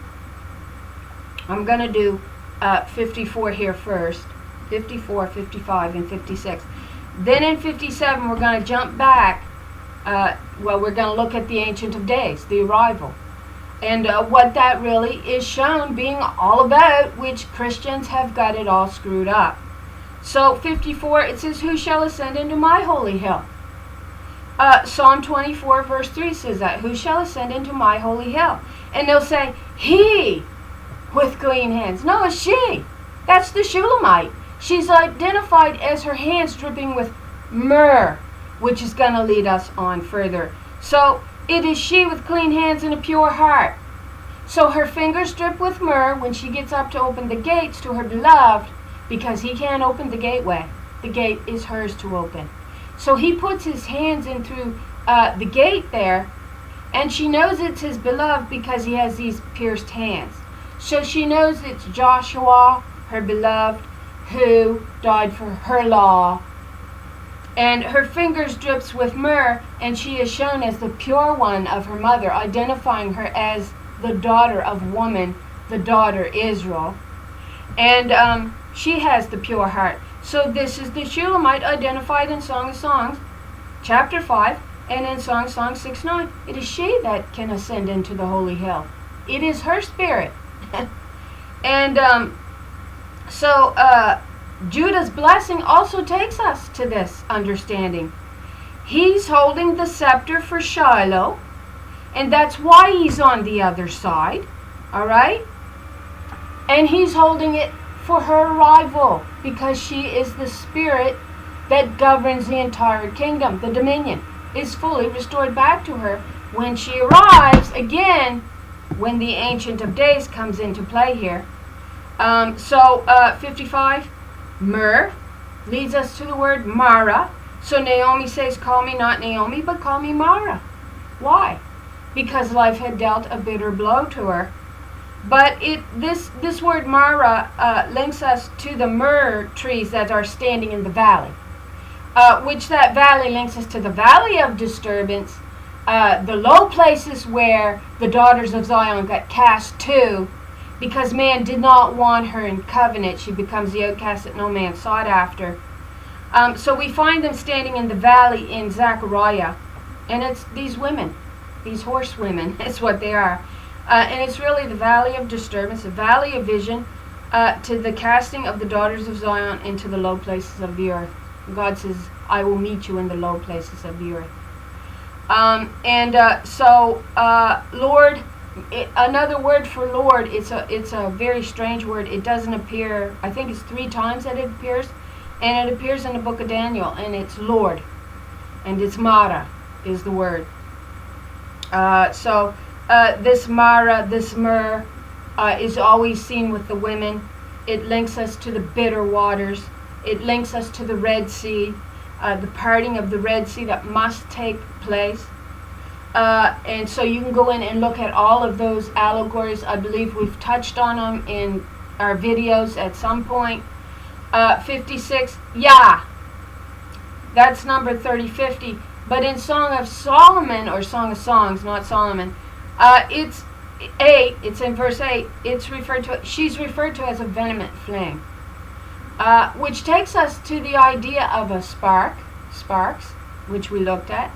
A: I'm going to do 54 here first. 54, 55, and 56. Then in 57, we're going to jump back. We're going to look at the Ancient of Days, the arrival. And what that really is shown being all about, which Christians have got it all screwed up. So 54, it says, who shall ascend into my holy hill? Psalm 24, verse 3 says that, who shall ascend into my holy hill? And they'll say, he with clean hands. No, it's she. That's the Shulamite. She's identified as her hands dripping with myrrh, which is going to lead us on further. So it is she with clean hands and a pure heart. So her fingers drip with myrrh when she gets up to open the gates to her beloved, because he can't open the gateway. The gate is hers to open. So he puts his hands in through the gate there, and she knows it's his beloved because he has these pierced hands. So she knows it's Joshua, her beloved, who died for her law. And her fingers drips with myrrh, and she is shown as the pure one of her mother, identifying her as the daughter of woman, the daughter Israel. And she has the pure heart. So this is the Shulamite identified in Song of Songs, chapter 5, and in Song of Songs 6:9. It is she that can ascend into the holy hill. It is her spirit. And so Judah's blessing also takes us to this understanding. He's holding the scepter for Shiloh, and that's why he's on the other side, all right? And he's holding it for her arrival, because she is the spirit that governs the entire kingdom. The dominion is fully restored back to her when she arrives again, when the Ancient of Days comes into play here. 55, myrrh, leads us to the word Mara. So Naomi says, call me not Naomi, but call me Mara. Why? Because life had dealt a bitter blow to her. But this word Mara links us to the myrrh trees that are standing in the valley, which that valley links us to the valley of disturbance, the low places where the daughters of Zion got cast to, because man did not want her in covenant. She becomes the outcast that no man sought after. So we find them standing in the valley in Zechariah, and it's these women, these horsewomen, that's what they are. And it's really the valley of disturbance, the valley of vision, to the casting of the daughters of Zion into the low places of the earth. God says, I will meet you in the low places of the earth. Lord, another word for Lord, it's a very strange word. It doesn't appear, I think it's 3 times that it appears, and it appears in the book of Daniel, and it's Lord, and it's Mara is the word. This Mara, this myrrh, is always seen with the women. It links us to the bitter waters. It links us to the Red Sea, the parting of the Red Sea that must take place. And so you can go in and look at all of those allegories. I believe we've touched on them in our videos at some point. 56, yeah, that's number 3050. But in Song of Solomon, or Song of Songs, not Solomon, it's 8, it's in verse 8, she's referred to as a vehement flame. Which takes us to the idea of a sparks, which we looked at,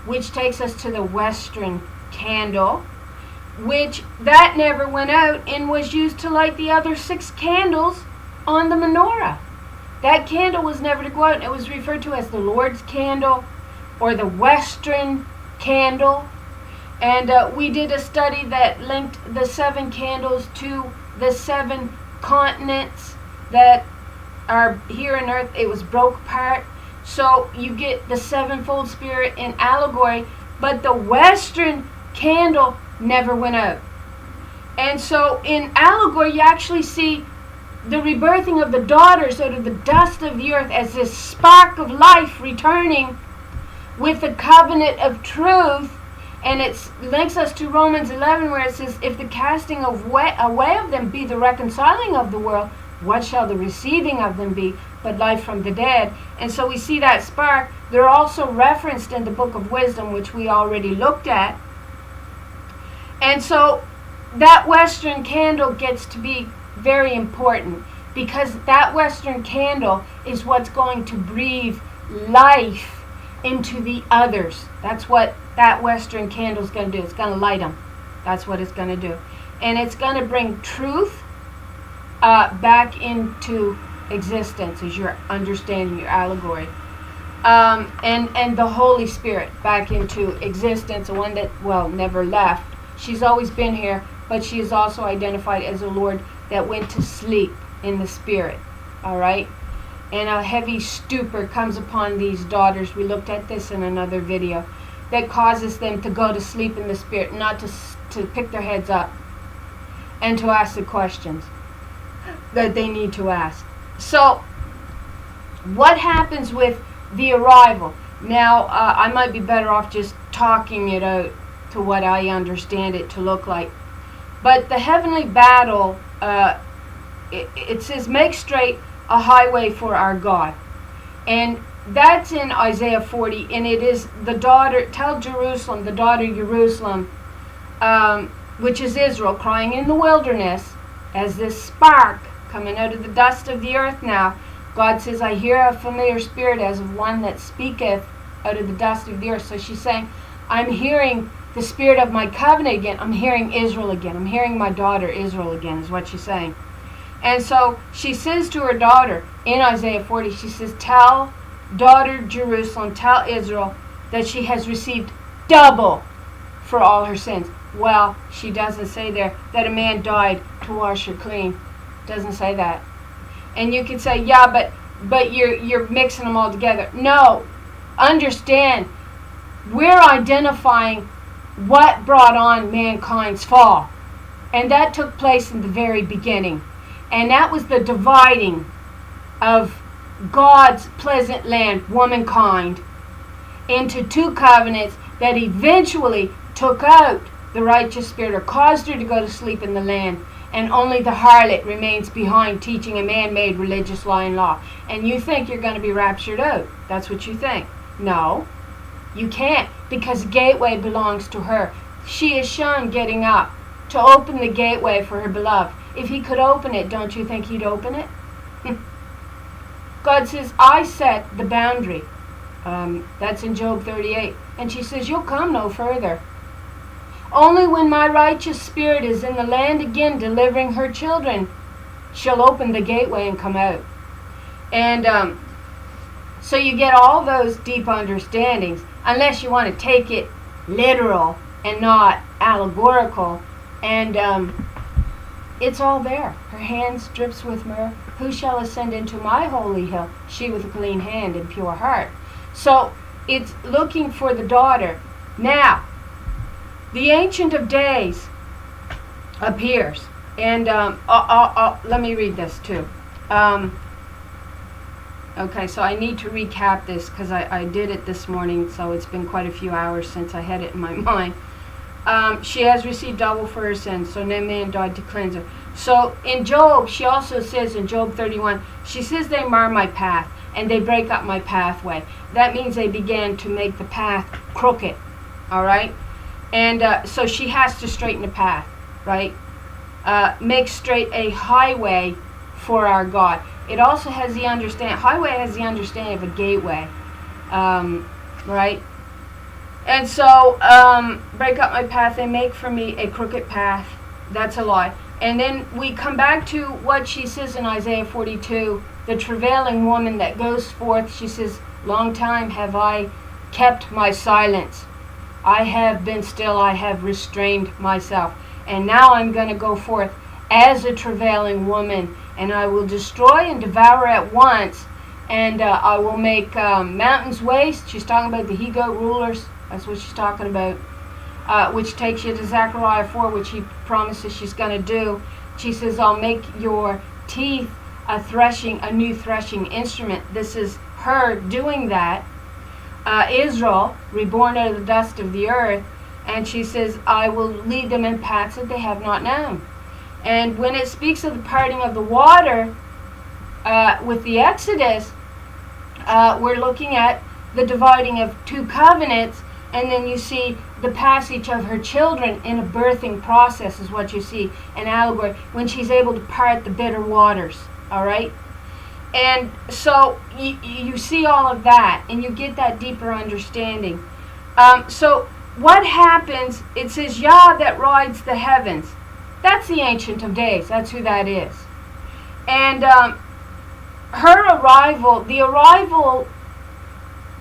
A: which takes us to the Western candle, which that never went out and was used to light the other 6 candles on the menorah. That candle was never to go out, and it was referred to as the Lord's candle or the Western candle. And we did a study that linked the 7 candles to the 7 continents that are here on earth. It was broke apart. So you get the 7-fold spirit in allegory, but the Western candle never went out. And so in allegory, you actually see the rebirthing of the daughters out of the dust of the earth as this spark of life returning with the covenant of truth. And it links us to Romans 11, where it says, if the casting away of them be the reconciling of the world, what shall the receiving of them be but life from the dead? And so we see that spark. They're also referenced in the book of wisdom, which we already looked at. And so that Western candle gets to be very important, because that Western candle is what's going to breathe life into the others. That's what that Western candle is going to do. It's going to light them. That's what it's going to do. And it's going to bring truth back into existence, as you're understanding your allegory. And the Holy Spirit back into existence, the one that, well, never left. She's always been here, but she is also identified as a Lord that went to sleep in the Spirit. All right? And a heavy stupor comes upon these daughters. We looked at this in another video. That causes them to go to sleep in the Spirit, not to pick their heads up and to ask the questions that they need to ask. So, what happens with the arrival? Now, I might be better off just talking it out to what I understand it to look like. But the heavenly battle, it says, make straight a highway for our God. And that's in Isaiah 40, and it is the daughter, tell Jerusalem, the daughter Jerusalem, which is Israel, crying in the wilderness, as this spark coming out of the dust of the earth now. God says, I hear a familiar spirit as of one that speaketh out of the dust of the earth. So she's saying, I'm hearing the spirit of my covenant again. I'm hearing Israel again. I'm hearing my daughter Israel again, is what she's saying. And so she says to her daughter in Isaiah 40, she says, tell daughter Jerusalem, tell Israel that she has received double for all her sins. Well, she doesn't say there that a man died to wash her clean. Doesn't say that. And you could say, yeah, but you're mixing them all together. No, understand, we're identifying what brought on mankind's fall. And that took place in the very beginning. And that was the dividing of God's pleasant land, womankind, into 2 covenants that eventually took out the righteous spirit, or caused her to go to sleep in the land, and only the harlot remains behind teaching a man-made religious lie and law. And you think you're going to be raptured out. That's what you think. No, you can't, because the gateway belongs to her. She is shown getting up to open the gateway for her beloved. If he could open it, don't you think he'd open it? God says, I set the boundary. That's in Job 38. And she says, you'll come no further. Only when my righteous spirit is in the land again, delivering her children, she'll open the gateway and come out. And so you get all those deep understandings, unless you want to take it literal and not allegorical. And it's all there. Her hands drips with myrrh. Who shall ascend into my holy hill? She with a clean hand and pure heart. So it's looking for the daughter. Now, the Ancient of Days appears. And let me read this too. Okay, so I need to recap this because I did it this morning, so it's been quite a few hours since I had it in my mind. She has received double for her sins, so no man died to cleanse her. So in Job, she also says in Job 31, she says they mar my path and they break up my pathway. That means they began to make the path crooked, all right? And so she has to straighten the path. right? Make straight a highway for our God. It also has the understanding, highway has the understanding of a gateway, right? And so, break up my path and make for me a crooked path. That's a lie. And then we come back to what she says in Isaiah 42, the travailing woman that goes forth. She says, long time have I kept my silence. I have been still, I have restrained myself. And now I'm going to go forth as a travailing woman, and I will destroy and devour at once, and I will make mountains waste. She's talking about the he-goat rulers. That's what she's talking about, which takes you to Zechariah 4, which he promises she's going to do. She says, I'll make your teeth a new threshing instrument. This is her doing that. Israel, reborn out of the dust of the earth, and she says, I will lead them in paths that they have not known. And when it speaks of the parting of the water with the Exodus, we're looking at the dividing of two covenants, and then you see the passage of her children in a birthing process is what you see, an allegory, when she's able to part the bitter waters, all right? And so you see all of that, and you get that deeper understanding. So what happens, it says, Yah that rides the heavens. That's the Ancient of Days. That's who that is. And her arrival, the arrival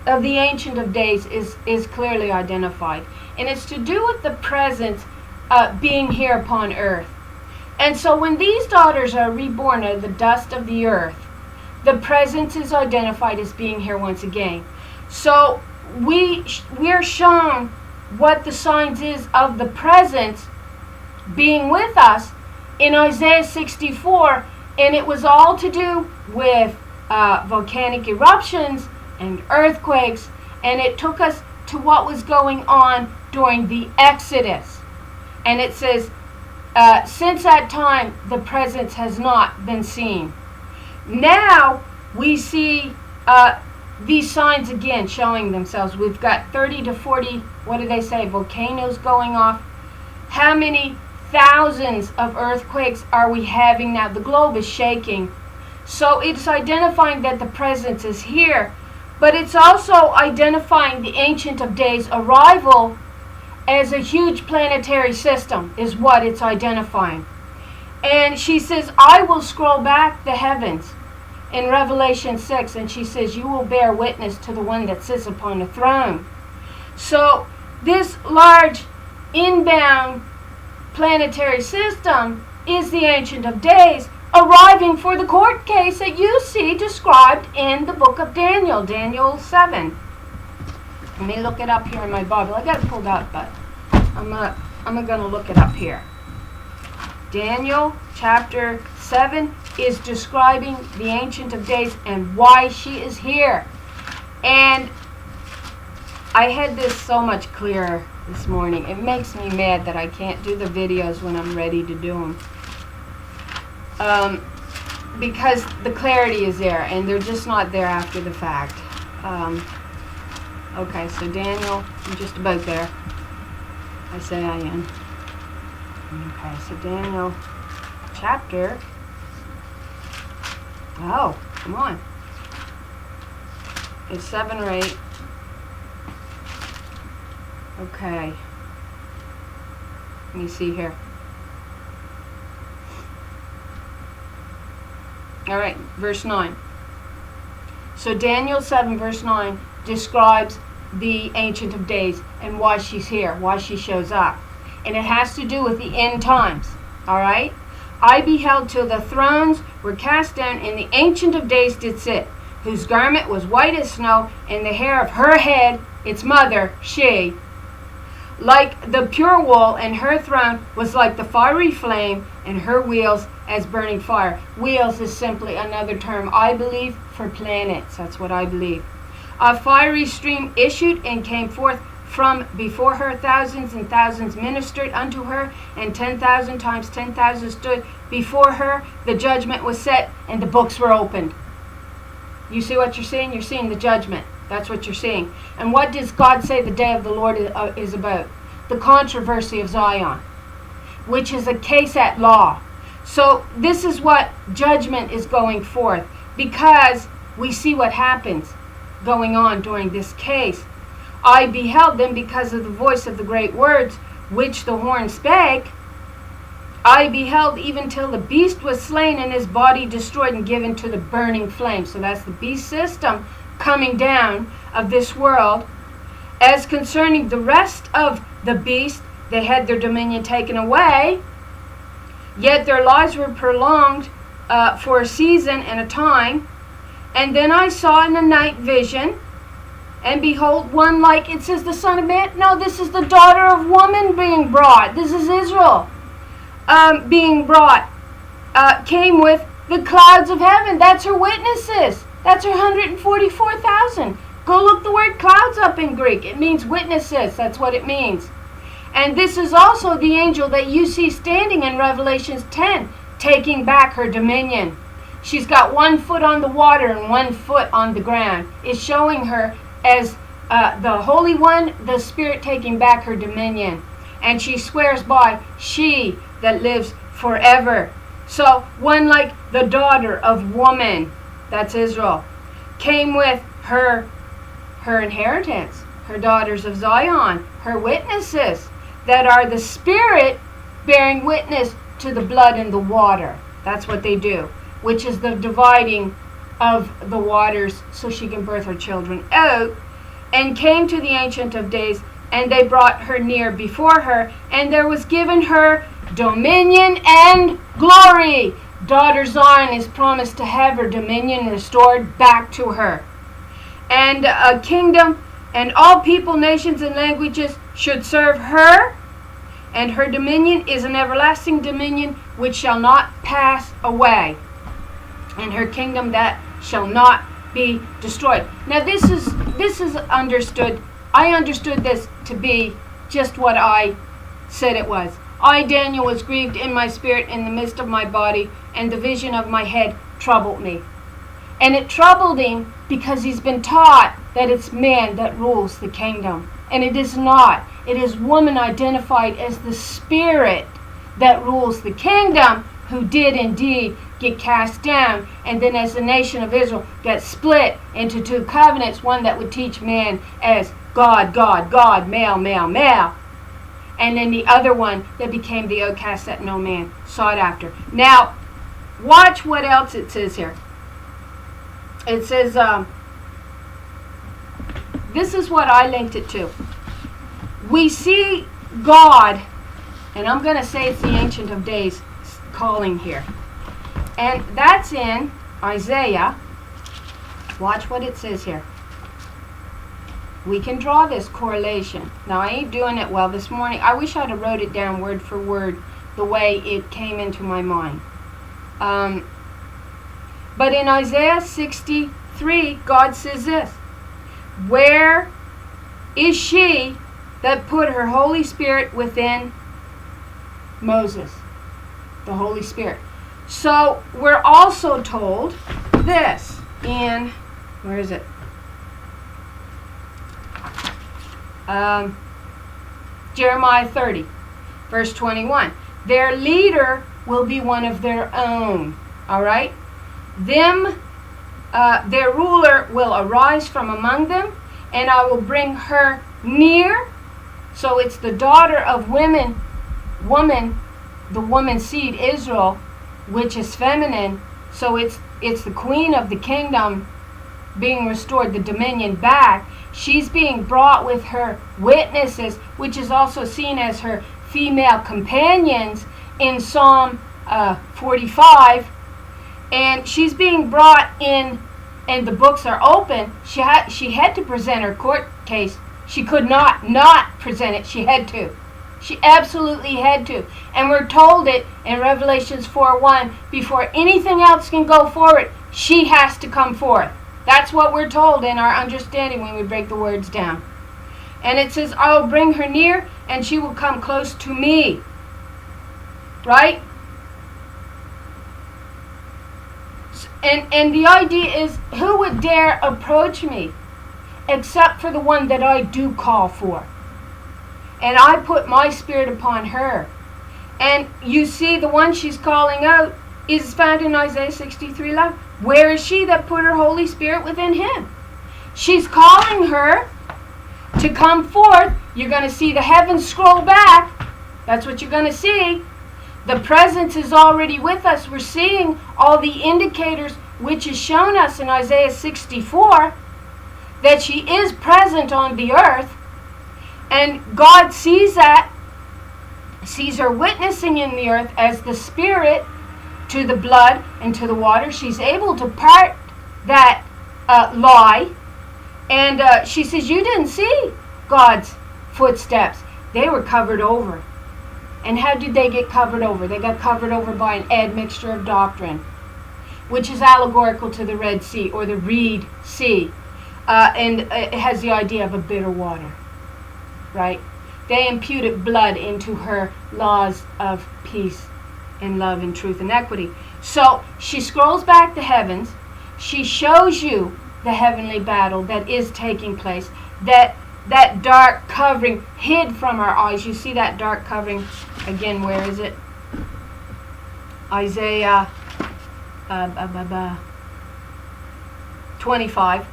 A: of the Ancient of Days is clearly identified. And it's to do with the presence being here upon earth. And so when these daughters are reborn out of the dust of the earth, the presence is identified as being here once again. So we're shown what the signs is of the presence being with us in Isaiah 64, and it was all to do with volcanic eruptions and earthquakes, and it took us to what was going on during the Exodus. And it says, since that time, the presence has not been seen. Now we see these signs again showing themselves. We've got 30 to 40, what do they say, volcanoes going off. How many thousands of earthquakes are we having now? The globe is shaking. So it's identifying that the presence is here, but it's also identifying the Ancient of Days arrival as a huge planetary system is what it's identifying. And she says, I will scroll back the heavens in Revelation 6, and she says, you will bear witness to the one that sits upon the throne. So this large inbound planetary system is the Ancient of Days arriving for the court case that you see described in the book of Daniel, Daniel 7. Let me look it up here in my Bible. I got it pulled up, but I'm going to look it up here. Daniel chapter 7 is describing the Ancient of Days and why she is here. And I had this so much clearer this morning. It makes me mad that I can't do the videos when I'm ready to do them. Because the clarity is there, and they're just not there after the fact. Okay, so Daniel, I'm just about there. I say I am. Okay, so Daniel chapter. Oh, come on. It's 7 or 8. Okay. Let me see here. Alright, verse 9. So Daniel 7 verse 9 describes the Ancient of Days and why she's here, why she shows up. And it has to do with the end times. Alright? I beheld till the thrones were cast down, and the Ancient of Days did sit, whose garment was white as snow, and the hair of her head, its mother, she, like the pure wool, and her throne was like the fiery flame, and her wheels as burning fire. Wheels is simply another term, I believe, for planets. That's what I believe. A fiery stream issued and came forth from before her. Thousands and thousands ministered unto her, and 10,000 times 10,000 stood before her. The judgment was set, and the books were opened. You see what you're seeing? You're seeing the judgment. That's what you're seeing. And what does God say the day of the Lord is about? The controversy of Zion. which is a case at law. So this is what judgment is going forth, because we see what happens going on during this case. I beheld them because of the voice of the great words which the horn spake. I beheld even till the beast was slain and his body destroyed and given to the burning flame. So that's the beast system coming down of this world. As concerning the rest of the beast, they had their dominion taken away, yet their lives were prolonged for a season and a time. And then I saw in the night vision, and behold, one like, it says the Son of Man. No, this is the daughter of woman being brought. This is Israel being brought. Came with the clouds of heaven. That's her witnesses. That's her 144,000. Go look the word clouds up in Greek. It means witnesses. That's what it means. And this is also the angel that you see standing in Revelations 10, taking back her dominion. She's got 1 foot on the water and 1 foot on the ground. It's showing her as the Holy One, the Spirit taking back her dominion. And she swears by she that lives forever. So one like the daughter of woman, that's Israel, came with her inheritance, her daughters of Zion, her witnesses, that are the Spirit bearing witness to the blood and the water. That's what they do, which is the dividing of the waters so she can birth her children out. And came to the Ancient of Days, and they brought her near before her, and there was given her dominion and glory. Daughter Zion is promised to have her dominion restored back to her. And a kingdom, and all people, nations, and languages should serve her. And her dominion is an everlasting dominion which shall not pass away. And her kingdom that shall not be destroyed. Now this is understood. I understood this to be just what I said it was. I, Daniel, was grieved in my spirit in the midst of my body, and the vision of my head troubled me. And it troubled him because he's been taught that it's man that rules the kingdom. And it is not. It is woman identified as the spirit that rules the kingdom, who did indeed get cast down, and then as the nation of Israel got split into 2 covenants, one that would teach man as God, God, God, male, male, male, and then the other one that became the outcast that no man sought after. Now, watch what else it says here. It says, this is what I linked it to. We see God, and I'm going to say it's the Ancient of Days calling here. And that's in Isaiah. Watch what it says here. We can draw this correlation. Now, I ain't doing it well this morning. I wish I'd have wrote it down word for word the way it came into my mind. But in Isaiah 63, God says this: where is she that put her Holy Spirit within Moses? The Holy Spirit. So we're also told this in, where is it? Jeremiah 30, verse 21. Their leader will be one of their own. All right? Their ruler will arise from among them, and I will bring her near. So it's the daughter of woman, the woman seed, Israel, which is feminine. So it's the queen of the kingdom being restored, the dominion back. She's being brought with her witnesses, which is also seen as her female companions in Psalm 45. And she's being brought in, and the books are open. She had to present her court case. She could not present it. She had to. She absolutely had to. And we're told it in Revelations 4:1, before anything else can go forward, she has to come forth. That's what we're told in our understanding when we break the words down. And it says, I will bring her near, and she will come close to me. Right? And the idea is, who would dare approach me except for the one that I do call for? And I put my spirit upon her. And you see the one she's calling out is found in Isaiah 63:11. Where is she that put her Holy Spirit within him? She's calling her to come forth. You're going to see the heavens scroll back. That's what you're going to see. The presence is already with us. We're seeing all the indicators which is shown us in Isaiah 64 that she is present on the earth. And God sees that, sees her witnessing in the earth as the Spirit to the blood and to the water. She's able to part that lie. And she says, you didn't see God's footsteps. They were covered over. And how did they get covered over? They got covered over by an admixture of doctrine, which is allegorical to the Red Sea or the Reed Sea. And it has the idea of a bitter water, right? They imputed blood into her laws of peace and love and truth and equity. So she scrolls back the heavens. She shows you the heavenly battle that is taking place. That dark covering hid from our eyes. You see that dark covering again. Where is it? Isaiah 25.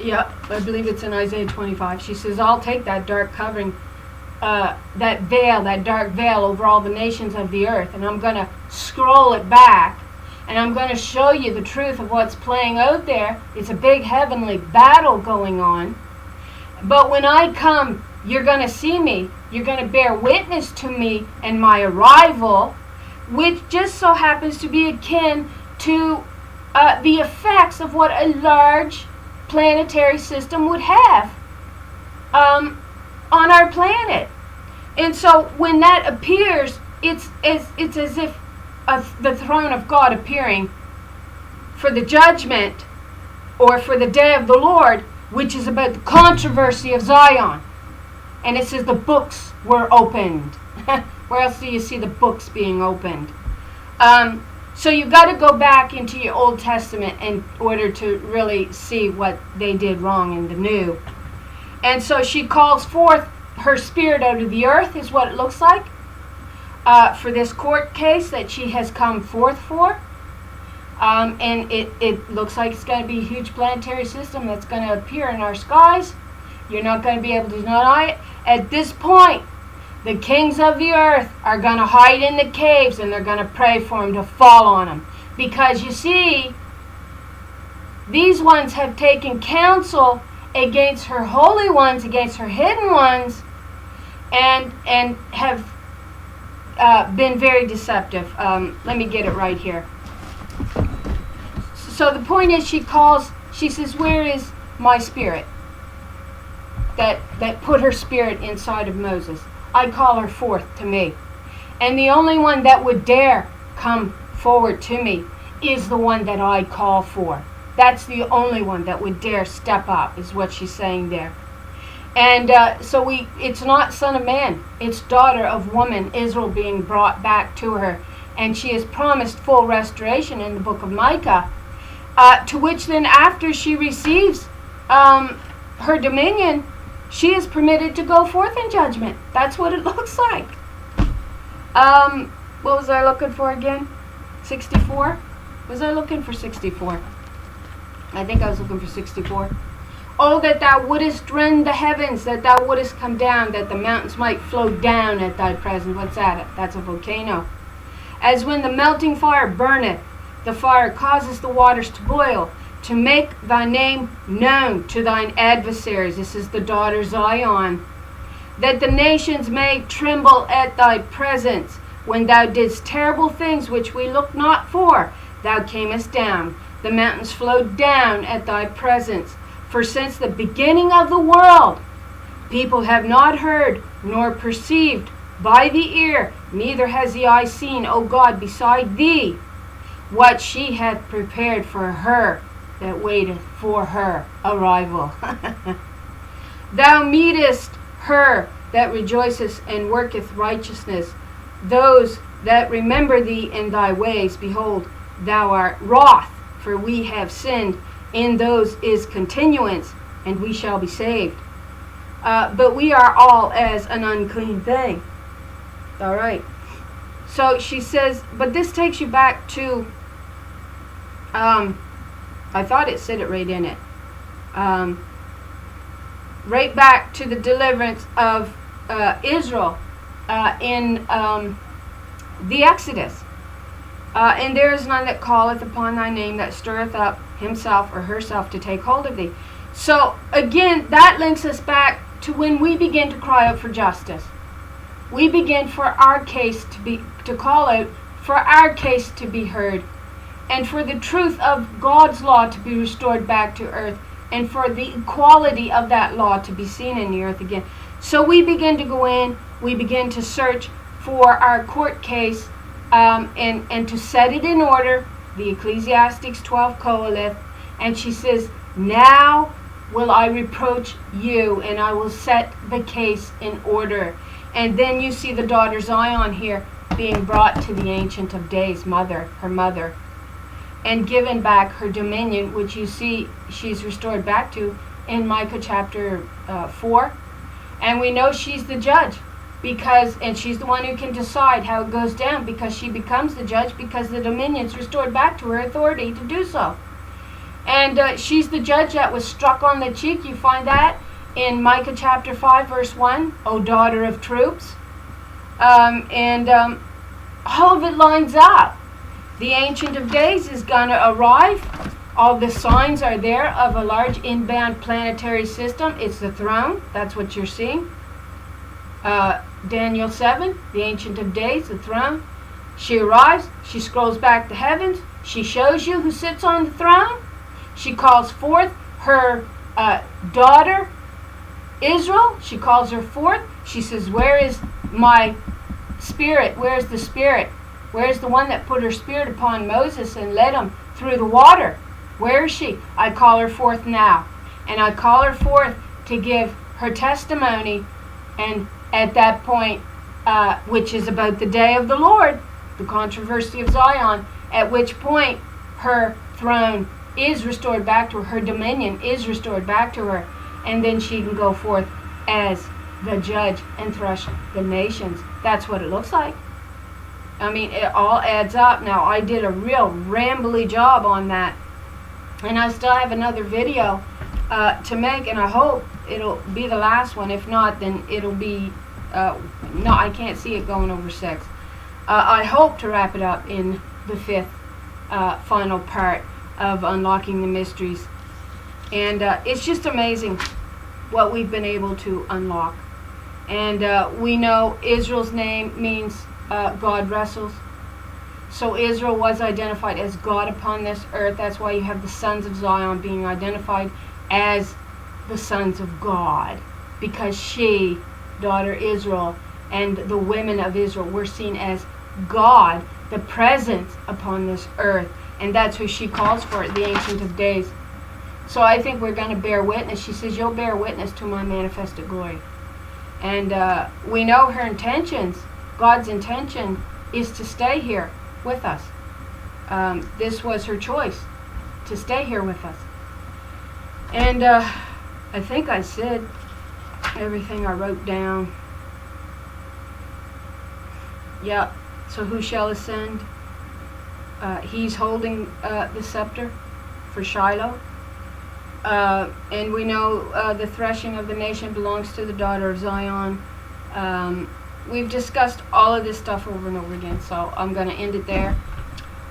A: Yeah, I believe it's in Isaiah 25. She says, I'll take that dark covering, that veil, that dark veil over all the nations of the earth, and I'm going to scroll it back, and I'm going to show you the truth of what's playing out there. It's a big heavenly battle going on. But when I come, you're going to see me. You're going to bear witness to me and my arrival, which just so happens to be akin to the effects of what a large planetary system would have on our planet. And so when that appears, it's as if the throne of God appearing for the judgment or for the day of the Lord, which is about the controversy of Zion. And it says the books were opened. Where else do you see the books being opened? So you've got to go back into your Old Testament in order to really see what they did wrong in the New. And so she calls forth her spirit out of the earth, is what it looks like, for this court case that she has come forth for. And it looks like it's going to be a huge planetary system that's going to appear in our skies. You're not going to be able to deny it. At this point, the kings of the earth are going to hide in the caves, and they're going to pray for him to fall on them. Because you see, these ones have taken counsel against her holy ones, against her hidden ones, and have been very deceptive. Let me get it right here. So the point is, she says, where is my spirit? That put her spirit inside of Moses. I call her forth to me. And the only one that would dare come forward to me is the one that I call for. That's the only one that would dare step up, is what she's saying there. And so it's not son of man, it's daughter of woman, Israel, being brought back to her. And she is promised full restoration in the book of Micah, to which then after she receives her dominion, she is permitted to go forth in judgment. That's what it looks like. What was I looking for again? 64? Was I looking for 64? I think I was looking for 64. Oh, that thou wouldest rend the heavens, that thou wouldest come down, that the mountains might flow down at thy presence. What's that? That's a volcano. As when the melting fire burneth, the fire causes the waters to boil, to make thy name known to thine adversaries. This is the daughter Zion. That the nations may tremble at thy presence. When thou didst terrible things which we looked not for, thou camest down. The mountains flowed down at thy presence. For since the beginning of the world, people have not heard, nor perceived by the ear, neither has the eye seen, O God, beside thee, what she hath prepared for her that waiteth for her arrival. Thou meetest her that rejoiceth and worketh righteousness, those that remember thee in thy ways. Behold, thou art wroth, for we have sinned. In those is continuance, and we shall be saved. but we are all as an unclean thing. All right. So she says, but this takes you back to, I thought it said it right in it, right back to the deliverance of Israel in the Exodus. And there is none that calleth upon thy name that stirreth up himself or herself to take hold of thee. So again, that links us back to when we begin to cry out for justice. We begin for our case to call out, for our case to be heard, and for the truth of God's law to be restored back to earth, and for the equality of that law to be seen in the earth again. So we begin to go in, we begin to search for our court case, and to set it in order. The Ecclesiastes 12 coalith, and she says, now will I reproach you, and I will set the case in order. And then you see the daughter Zion here being brought to the Ancient of Days, her mother, and given back her dominion, which you see she's restored back to in Micah chapter 4. And we know she's the judge, and she's the one who can decide how it goes down, because she becomes the judge because the dominion's restored back to her authority to do so. And she's the judge that was struck on the cheek. You find that in Micah chapter 5 verse 1, O daughter of troops. All of it lines up. The Ancient of Days is going to arrive. All the signs are there of a large inbound planetary system. It's the throne. That's what you're seeing. Daniel 7, the Ancient of Days, the throne. She arrives. She scrolls back the heavens. She shows you who sits on the throne. She calls forth her daughter, Israel. She calls her forth. She says, where is my spirit? Where is the spirit? Where is the one that put her spirit upon Moses and led him through the water? Where is she? I call her forth now. And I call her forth to give her testimony. And at that point, which is about the day of the Lord, the controversy of Zion, at which point her throne is restored back to her, her dominion is restored back to her, and then she can go forth as the judge and thresh the nations. That's what it looks like. I mean, it all adds up. Now, I did a real rambly job on that, and I still have another video to make, and I hope it'll be the last one. If not, then it'll be no, I can't see it going over 6. I hope to wrap it up in the 5th final part of Unlocking the Mysteries. And it's just amazing what we've been able to unlock. And we know Israel's name means God wrestles. So Israel was identified as God upon this earth. That's why you have the sons of Zion being identified as the sons of God, because she, daughter Israel, and the women of Israel were seen as God, the presence upon this earth. And that's who she calls for, the Ancient of Days. So I think we're going to bear witness. She says, you'll bear witness to my manifested glory. And we know her intentions. God's intention is to stay here with us. This was her choice, to stay here with us. And I think I said everything I wrote down. Yep. So who shall ascend? He's holding the scepter for Shiloh. And we know the threshing of the nation belongs to the daughter of Zion. We've discussed all of this stuff over and over again, so I'm going to end it there.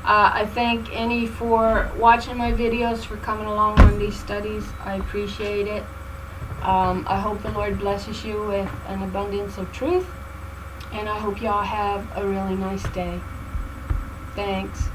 A: I thank any for watching my videos, for coming along on these studies. I appreciate it. I hope the Lord blesses you with an abundance of truth, and I hope y'all have a really nice day. Thanks.